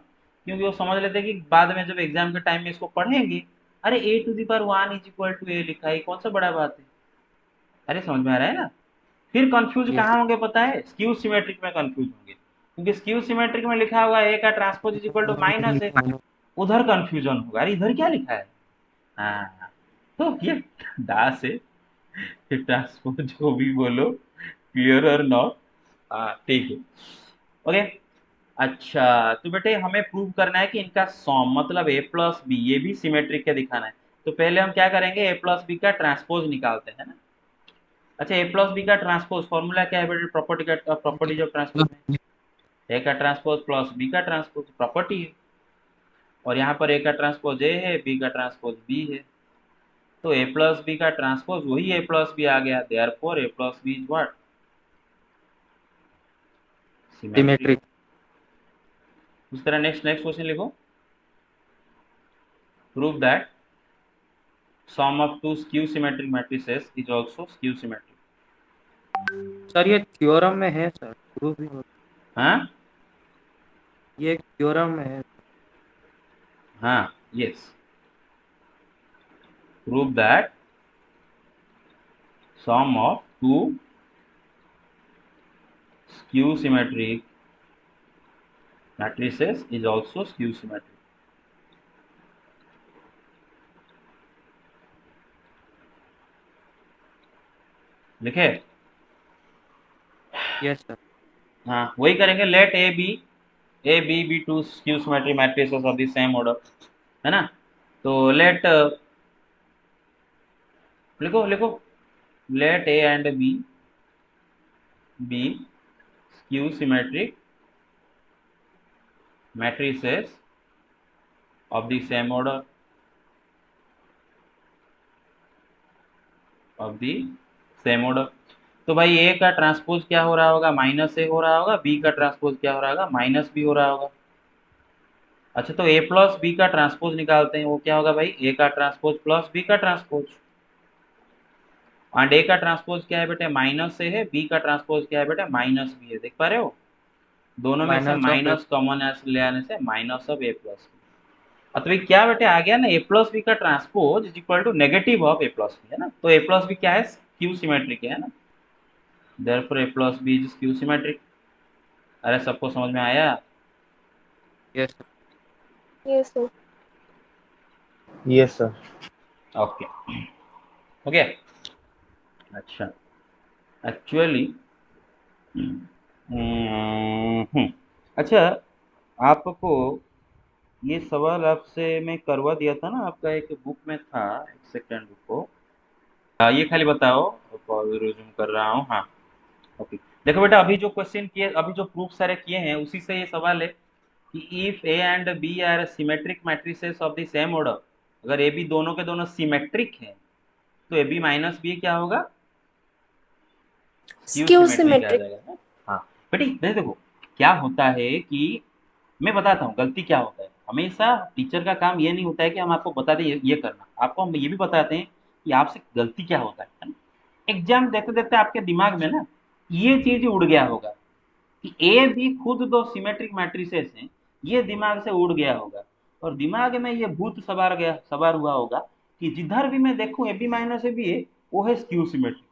Speaker 1: क्योंकि वो समझ लेते हैं कि बाद में जब एग्जाम के टाइम में इसको पढ़ेंगे, अरे A to the power 1 is equal to A लिखा है, कौन सा बड़ा बात है। अरे समझ में आ रहा है ना। फिर कंफ्यूज
Speaker 4: Yes.
Speaker 1: कहाँ होंगे पता है, स्क्यू सिमेट्रिक में कंफ्यूज होंगे, क्योंकि स्क्यू सिमेट्रिक में लिखा हुआ ए का transpose is equal to minus है, उधर कंफ्यूजन होगा, अरे इधर क्या लिखा है। हाँ तो ये दास है, ट्रांसपोज जो भी बोलो, क्लियर और नॉट, हाँ ठीक है, ओके। अच्छा तो बेटे हमें प्रूव करना है कि इनका सॉम मतलब ए प्लस बी ये भी सिमेट्रिक के दिखाना है। तो पहले हम क्या करेंगे, ए प्लस बी का ट्रांसपोज निकालते हैं ना। अच्छा ए प्लस बी का ट्रांसपोज फॉर्मूला क्या है बेटे, प्रॉपर्टीज ऑफ ट्रांसपोज में ए का ट्रांसपोज प्लस बी का ट्रांसपोज प्रॉपर्टी है, और यहाँ पर ए का ट्रांसपोज ए है, बी का ट्रांसपोज बी है, तो ए प्लस बी का ट्रांसपोज वही ए प्लस बी आ गया, therefore A plus B is what, symmetric.
Speaker 4: Symmetric.
Speaker 1: उस तरह नेक्स्ट क्वेश्चन लिखो, prove that sum of two skew symmetric matrices is also skew symmetric।
Speaker 4: Sir ये थ्योरम में है सर, प्रूफ भी होता
Speaker 1: हाँ
Speaker 4: है। ये एक थ्योरम में है।
Speaker 1: हाँ yes, prove that sum of two skew symmetric matrices is also skew symmetric। लिखे,
Speaker 4: यस सर।
Speaker 1: हाँ वही करेंगे, let A B be two skew symmetric matrices of the same order, है ना। तो लेट लिखो लिखो, let A and B skew symmetric matrices of the same order of the same order। तो भाई ए का ट्रांसपोज क्या हो रहा होगा, माइनस ए हो रहा होगा, बी का ट्रांसपोज क्या हो रहा होगा, माइनस बी हो रहा होगा। अच्छा तो ए प्लस बी का ट्रांसपोज निकालते हैं, वो क्या होगा भाई, ए का ट्रांसपोज प्लस बी का ट्रांसपोज, एंड ए का ट्रांसपोज क्या है बेटे, माइनस ए है, बी का ट्रांसपोज क्या है बेटे, माइनस बी है। देख पा रहे हो, दोनों में से
Speaker 4: माइनस ऑफ
Speaker 1: माइनस कॉमन ले आने से minus of A plus B. तो भाई क्या बेटे आ गया ना, ए प्लस बी का transpose is equal to negative of A plus B, है ना। तो ए प्लस बी क्या है, स्क्यू सिमेट्रिक है ना, therefore A plus B is skew symmetric. अरे सबको समझ में आया।
Speaker 4: Yes sir.
Speaker 5: Yes, sir.
Speaker 3: Yes, sir.
Speaker 1: Okay okay. अच्छा एक्चुअली अच्छा आपको ये सवाल आपसे मैं करवा दिया था ना, आपका एक बुक में था, एक सेकेंड रुको, ये खाली बताओ, रिज्यूम कर रहा हूँ, हाँ ओके। देखो बेटा अभी जो क्वेश्चन किए, अभी जो प्रूफ सारे किए हैं उसी से ये सवाल है कि if A and B are symmetric matrices of the same order, अगर ए बी दोनों के दोनों सिमेट्रिक हैं तो ए बी माइनस बी क्या होगा,
Speaker 5: Skew
Speaker 1: आ
Speaker 5: symmetric.
Speaker 1: जाएगा। हाँ बेटी देखो क्या होता है कि मैं बताता हूँ गलती क्या होता है, हमेशा टीचर का काम ये नहीं होता है कि हम आपको बता दें ये करना, आपको हम ये भी बताते हैं कि आपसे गलती क्या होता है ना। एग्जाम देते देते आपके दिमाग में ना ये चीज उड़ गया होगा कि ए बी खुद दो सिमेट्रिक मैट्रिसेस हैं, ये दिमाग से उड़ गया होगा, और दिमाग में ये भूत सवार हुआ होगा कि जिधर भी मैं देखूं A B minus A B है, वो है स्क्यू सिमेट्रिक।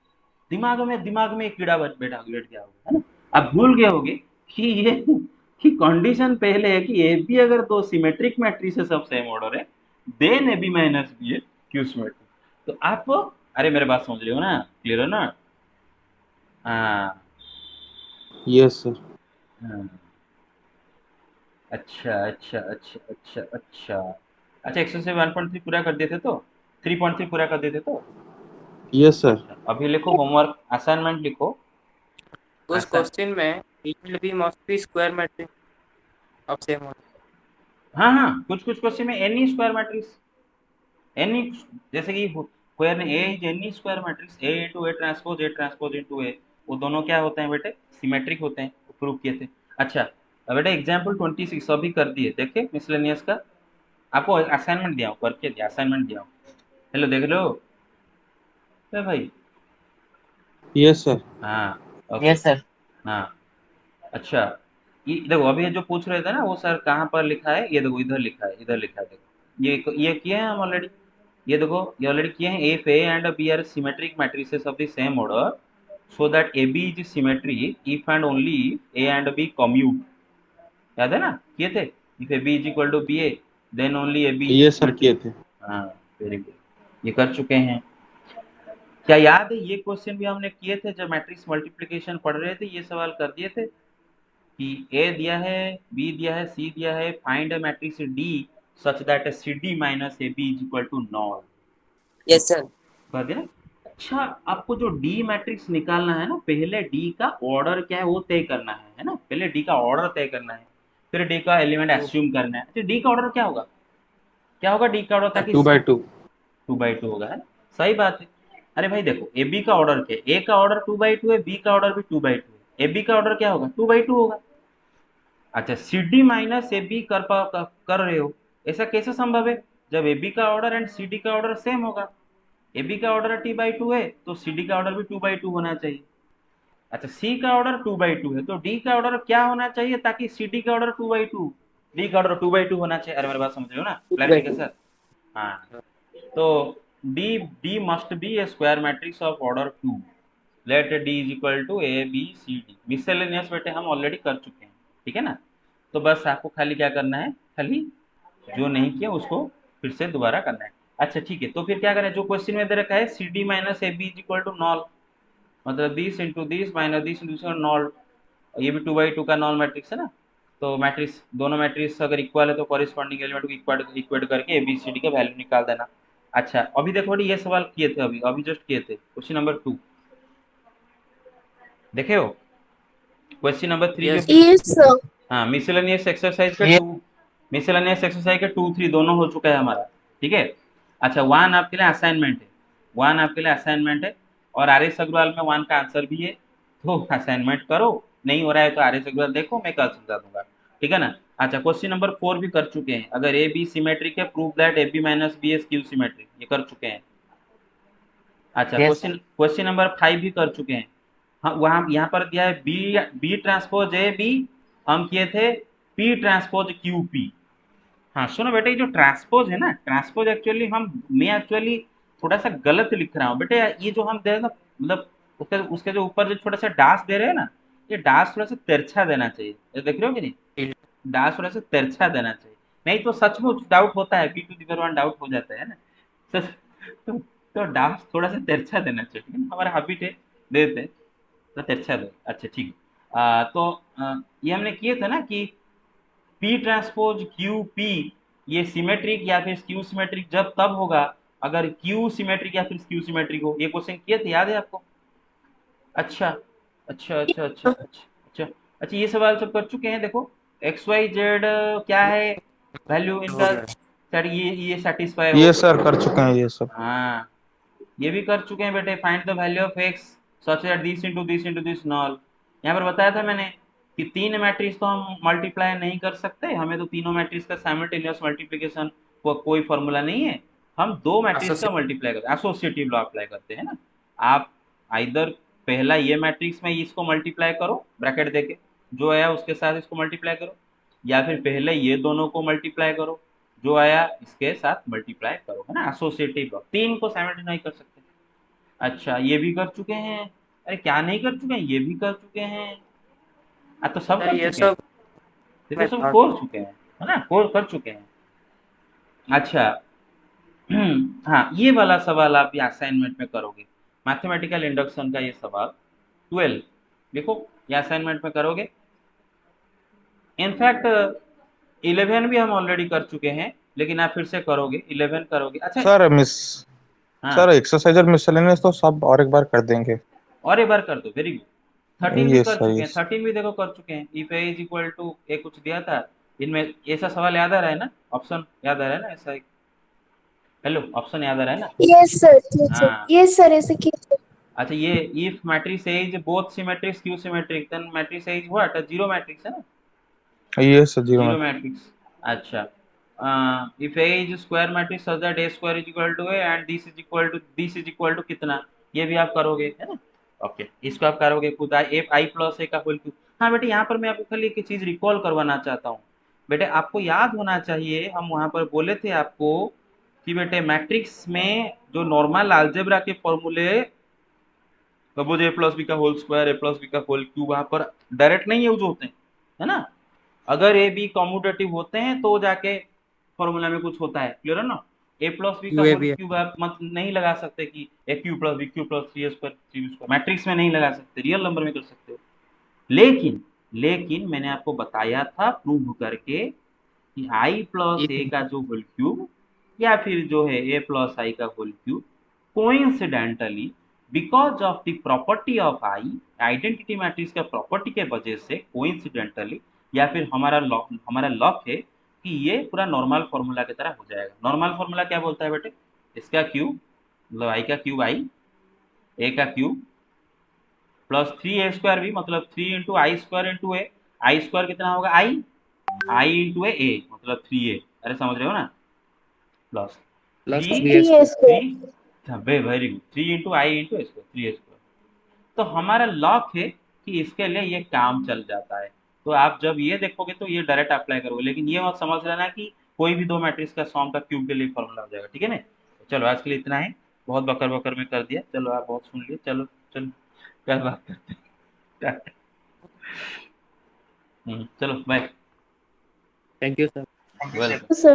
Speaker 1: दिमाग में एक कीड़ा बैठ गया होगा, है ना। आप भूल गए होगे कि ये कि कंडीशन पहले है कि ए बी अगर दो symmetric matrices of same order है, then A B minus B है क्यू सिमेट्रिक। तो आप, अरे मेरे बात समझ रहे हो ना, क्लियर है ना। हाँ
Speaker 3: यस सर।
Speaker 1: हाँ। अच्छा अच्छा अच्छा अच्छा अच्छा। अच्छा, एक्सरसाइज 1.3 पूरा कर देते तो 3.3 पूरा कर देते तो।
Speaker 3: Yes sir.
Speaker 1: अच्छा, अभी लिखो होमवर्क असाइनमेंट लिखो।
Speaker 4: उस
Speaker 1: असा
Speaker 4: क्वेश्चन में it will be must be square matrix of same order.
Speaker 1: हाँ हाँ, कुछ कुछ क्वेश्चन में एनी स्क्वायर मैट्रिक्स, एनी, जैसे कि स्क्वायर में A is any square matrix A into A transpose into A, वो दोनों क्या होते हैं बेटे, सिमेट्रिक होते हैं, प्रूव किए थे। अच्छा, अब बेटा एग्जाम्पल 26 अभी कर दिए, देखे मिसलेनियस का। आपको असाइनमेंट दिया हूँ, करके दिया असाइनमेंट दिया हूँ। हेलो देख लो भाई।
Speaker 3: Yes sir.
Speaker 1: हाँ ओके।
Speaker 2: Yes, sir.
Speaker 1: हाँ अच्छा, ये देखो अभी ये जो पूछ रहे थे ना वो सर कहाँ पर लिखा है, ये देखो इधर लिखा है, इधर लिखा है देखो, ये किए हैं हम ऑलरेडी। ये देखो ये ऑलरेडी किए हैं, if A and B are symmetric matrices of the same order so that A B is symmetric if and only A and B commute. याद है ना, किए थे। If A B is equal to B A then only A B is
Speaker 3: ये सर किए
Speaker 1: सिमेट्रिक।
Speaker 3: थे।
Speaker 1: हाँ वेरी गुड, ये कर चुके हैं। क्या याद है ये क्वेश्चन भी हमने किए थे जब मैट्रिक्स मल्टीप्लिकेशन पढ़ रहे थे, ये सवाल कर दिए थे कि ए दिया है, बी दिया है, सी दिया है, find a matrix D such that C D minus A B is equal to null.
Speaker 2: Yes, sir.
Speaker 1: कर दिया ना। अच्छा, आपको जो डी मैट्रिक्स निकालना है ना, पहले डी का ऑर्डर क्या है वो तय करना है ना, पहले डी का ऑर्डर तय करना है, फिर डी का एलिमेंट
Speaker 4: Two.
Speaker 1: एज्यूम करना है। अच्छा, डी का ऑर्डर क्या होगा, क्या होगा डी का ऑर्डर, ताकि
Speaker 3: 2/2।
Speaker 1: 2/2 होगा, है ना। सही बात है। अरे भाई देखो, ए बी का ऑर्डर क्या है, ए का ऑर्डर 2/2 है, बी का ऑर्डर भी 2/2 है, ए बी का ऑर्डर क्या होगा, 2/2 होगा। अच्छा, C D minus A B कर रहे हो, ऐसा कैसे संभव है, जब ए बी का ऑर्डर एंड सी डी का ऑर्डर सेम होगा। ए बी का ऑर्डर T/2 है तो सी डी का ऑर्डर भी 2/2 होना चाहिए। अच्छा, सी का ऑर्डर 2/2 है तो डी का ऑर्डर क्या होना चाहिए, ताकि सी डी का ऑर्डर 2/2, डी का ऑर्डर 2/2 होना चाहिए। अरे मेरी बात समझ रहे हो ना,
Speaker 2: Two by
Speaker 1: क्लैरिटी के
Speaker 2: two.
Speaker 1: साथ। हाँ, तो D D must be a square matrix of order 2, let D is equal to A B C D. Miscellaneous बेटे हम ऑलरेडी कर चुके हैं, ठीक है ना। तो बस आपको खाली क्या करना है, खाली जो नहीं किया उसको फिर से दोबारा करना है। अच्छा ठीक है, तो फिर क्या करें, जो क्वेश्चन में दे रखा है C D minus A B is equal to null, मतलब this into this minus this into this null. ये भी 2/2 का नॉल मैट्रिक्स है ना। तो मैट्रिक्स, दोनों मैट्रिक्स अगर इक्वल है तो कॉरिस्पॉन्डिंग एलिमेंट को इक्वेट करके ए बी सी डी का वैल्यू निकाल देना। अच्छा, अभी देखो बेटी ये सवाल किए थे, अभी अभी जस्ट किए थे, क्वेश्चन नंबर 2 देखे हो। Question number 3
Speaker 4: Yes.
Speaker 1: जो,
Speaker 5: Yes, sir.
Speaker 1: हाँ मिसलेनियस एक्सरसाइज का
Speaker 2: Yes.
Speaker 1: 2, मिसलेनियस एक्सरसाइज का 2, 3 दोनों हो चुका है हमारा, ठीक है। अच्छा, 1 आपके लिए असाइनमेंट है, 1 आपके लिए असाइनमेंट है, और आर एस अग्रवाल में 1 का आंसर भी है, तो असाइनमेंट करो, नहीं हो रहा है तो आर एस अग्रवाल देखो, मैं कल समझा दूंगा, ठीक है ना। अच्छा, क्वेश्चन नंबर 4 भी कर चुके हैं, अगर ए बी सिमेट्रिक है prove that A B minus B skew symmetric, ये कर चुके हैं। अच्छा,
Speaker 2: Yes,
Speaker 1: question
Speaker 2: sir.
Speaker 1: Question number 5 भी कर चुके हैं। हाँ, वहाँ यहाँ पर दिया है B B transpose A B, हम किए थे पी ट्रांसपोज क्यू पी। हाँ सुनो बेटे, ये जो ट्रांसपोज है ना, ट्रांसपोज एक्चुअली मैं एक्चुअली थोड़ा सा गलत लिख रहा हूँ बेटे। ये जो हम दे रहे हैं ना, मतलब उसके उसके जो ऊपर जो छोटा सा डास दे रहे हैं ना, ये डास थोड़ा सा तिरछा देना चाहिए, ये देख रहे हो कि नहीं, डास थोड़ा सा तिरछा देना चाहिए, नहीं तो सचमुच डाउट होता है, p⁻1 डाउट हो जाता है ना। तो तो डास थोड़ा सा तिरछा देना चाहिए, ठीक है ना? हमारा हैबिट है, देते हैं तो तिरछा दो। अच्छा ठीक है, तो ये हमने किए थे ना कि पी ट्रांसपोज क्यू पी ये सिमेट्रिक या फिर स्क्यू सिमेट्रिक जब तब होगा अगर क्यू सिमेट्रिक या फिर स्क्यू सिमेट्रिक हो। ये क्वेश्चन किए थे, याद है आपको। अच्छा अच्छा अच्छा अच्छा अच्छा अच्छा अच्छा, ये सवाल सब कर चुके हैं। देखो एक्स वाई जेड क्या है वैल्यू
Speaker 4: हो
Speaker 1: इनका,
Speaker 4: गया.
Speaker 1: सर ये सेटिस्फाई हो।
Speaker 3: ये सर कर चुके हैं ये सब।
Speaker 1: हाँ, ये भी कर चुके हैं बेटे, find the value of x such that this into this knoll. यहाँ पर बताया था मैंने कि 3 मैट्रिक्स तो हम मल्टीप्लाई नहीं कर सकते, हमें तो तीनों मैट्रिक्स का साइमल्टेनियस मल्टीप्लिकेशन को कोई फॉर्मूला नहीं है, हम 2 मैट्रिक्स का
Speaker 4: Associate.
Speaker 1: मल्टीप्लाई करते हैं, एसोसिएटिव लॉ अप्लाई करते हैं ना। आप आइदर पहला ये मैट्रिक्स में इसको मल्टीप्लाई करो ब्रैकेट देके, जो है उसके साथ इसको मल्टीप्लाई करो, या फिर पहले ये दोनों को मल्टीप्लाई करो, जो आया इसके साथ मल्टीप्लाई करो, है ना, एसोसिएटिव ब्लॉक। 3 को साइमल्टेनियस नहीं कर सकते। अच्छा ये भी कर चुके हैं, अरे क्या नहीं कर चुके हैं, ये भी कर चुके हैं, तो सब
Speaker 4: सर
Speaker 1: कर
Speaker 4: ये
Speaker 1: चुके हैं,
Speaker 4: सब
Speaker 1: ये तो
Speaker 4: मैं
Speaker 1: सब
Speaker 4: था
Speaker 1: कर चुके हैं, है ना, कोर कर चुके हैं। अच्छा हाँ ये वाला सवाल आप भी असाइनमेंट में करोगे, मैथमेटिकल इंडक्शन का ये सवाल 12, देखो ये असाइनमेंट में करोगे। इनफैक्ट 11 भी हम ऑलरेडी कर चुके हैं, लेकिन आप फिर से करोगे, 11 करोगे। अच्छा
Speaker 3: सर मिस
Speaker 1: हाँ
Speaker 3: सर एक्सरसाइज और मिसलेनियस तो सब और एक बार कर देंगे।
Speaker 1: और एक बार कर दो, वेरी गुड। 13 भी
Speaker 3: यस
Speaker 1: कर
Speaker 3: सर
Speaker 1: चुके हैं,
Speaker 3: यस।
Speaker 1: 13 भी देखो कर चुके हैं। If A is equal to A कुछ दिया था इनमें, ऐसा सवाल याद आ रहा है ना, ऑप्शन याद आ रहा है ना ऐसा एक, हेलो ऑप्शन याद आ रहा है ना?
Speaker 5: Yes, sir. Yes, sir.
Speaker 1: हाँ
Speaker 5: Yes, sir. ऐसे किया।
Speaker 1: अच्छा ये if matrix A is both symmetric skew symmetric then matrix A is what, zero matrix, है ना,
Speaker 3: yes sir zero
Speaker 1: zero
Speaker 3: matrix.
Speaker 1: Matrix. अच्छा if A is square matrix such that A square is equal to A and this is equal to कितना, ये भी आप करोगे, है ना। ओके इसको आप करोगे खुद, आई प्लस ए का होल क्यूब। हाँ बेटे यहाँ पर मैं आपको खाली एक चीज रिकॉल करवाना चाहता हूँ, बेटे आपको याद होना चाहिए, हम वहां पर बोले थे आपको कि बेटे मैट्रिक्स में जो नॉर्मल अलजेब्रा के फॉर्मूले, सपोज ए प्लस बी का होल स्क्वायर, ए प्लस बी का होल क्यूब, वहां पर डायरेक्ट नहीं यूज होते हैं, है ना। अगर ए बी कॉम्यूटेटिव होते हैं तो जाके फॉर्मूला में कुछ होता है, क्लियर है ना। ए प्लस बी का
Speaker 4: यूए
Speaker 1: होल
Speaker 4: भी है।
Speaker 1: क्यूब आप मत नहीं लगा सकते कि A cube plus B cube plus three square three square, matrix में नहीं लगा सकते, रियल नंबर में कर सकते हो। लेकिन लेकिन मैंने आपको बताया था प्रूव करके कि आई प्लस ए का जो होल क्यूब या फिर जो है ए प्लस आई का whole cube, coincidentally because of the property of I, identity matrix का प्रॉपर्टी के वजह से कोइंसिडेंटली, या फिर हमारा लॉक है कि ये पूरा नॉर्मल फॉर्मूला की तरह हो जाएगा। नॉर्मल फॉर्मूला क्या बोलता है बेटे, इसका क्यूब मतलब आई का क्यूब आई, ए का क्यूब प्लस 3a² भी मतलब 3 × I² × ए, आई स्क्वायर कितना होगा आई × ए मतलब 3a, अरे समझ रहे हो ना, plus
Speaker 4: plus
Speaker 1: three
Speaker 5: 3A
Speaker 1: three
Speaker 5: square.
Speaker 1: Very good 3 × I × A² 3a²। तो हमारा लॉक है कि इसके लिए ये काम चल जाता है। तो आप जब ये देखोगे तो ये डायरेक्ट अप्लाई करोगे, लेकिन ये मत समझ लेना कि कोई भी दो मैट्रिक्स का सॉम का क्यूब के लिए फॉर्मूला हो जाएगा, ठीक है ना। चलो आज के लिए इतना है, बहुत बकर बकर में कर दिया, चलो आप बहुत सुन लिए, चलो चलो कल बात करते हैं। चलो bye.
Speaker 4: Thank you sir.
Speaker 2: Thank you sir.
Speaker 1: Welcome.
Speaker 5: Sir.